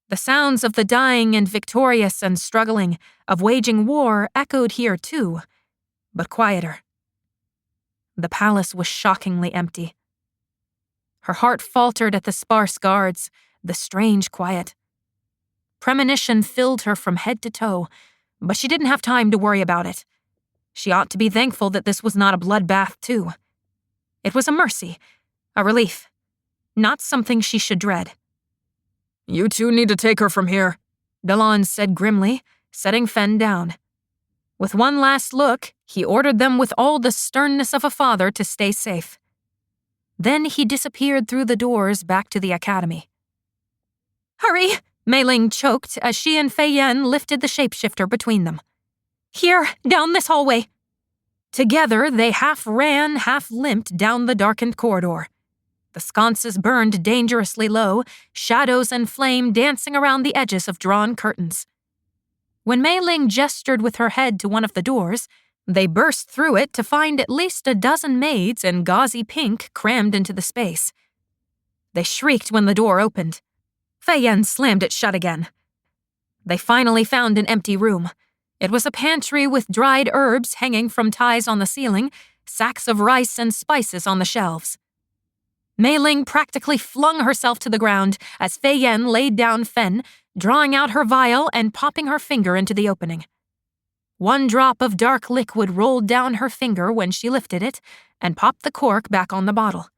The sounds of the dying and victorious and struggling, of waging war, echoed here too, but quieter. The palace was shockingly empty. Her heart faltered at the sparse guards, the strange quiet. Premonition filled her from head to toe, but she didn't have time to worry about it. She ought to be thankful that this was not a bloodbath, too. It was a mercy, a relief, not something she should dread. "You two need to take her from here," Delan said grimly, setting Fen down. With one last look, he ordered them with all the sternness of a father to stay safe. Then he disappeared through the doors back to the academy. "Hurry!" Meiling choked as she and Feyen lifted the shapeshifter between them. "Here, down this hallway." Together, they half ran, half limped down the darkened corridor. The sconces burned dangerously low, shadows and flame dancing around the edges of drawn curtains. When Meiling gestured with her head to one of the doors, they burst through it to find at least a dozen maids in gauzy pink crammed into the space. They shrieked when the door opened. Feyen slammed it shut again. They finally found an empty room. It was a pantry with dried herbs hanging from ties on the ceiling, sacks of rice and spices on the shelves. Meiling practically flung herself to the ground as Feyen laid down Fen, drawing out her vial and popping her finger into the opening. One drop of dark liquid rolled down her finger when she lifted it and popped the cork back on the bottle.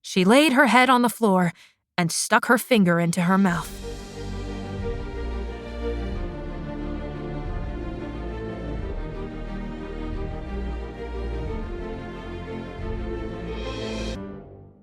She laid her head on the floor and stuck her finger into her mouth.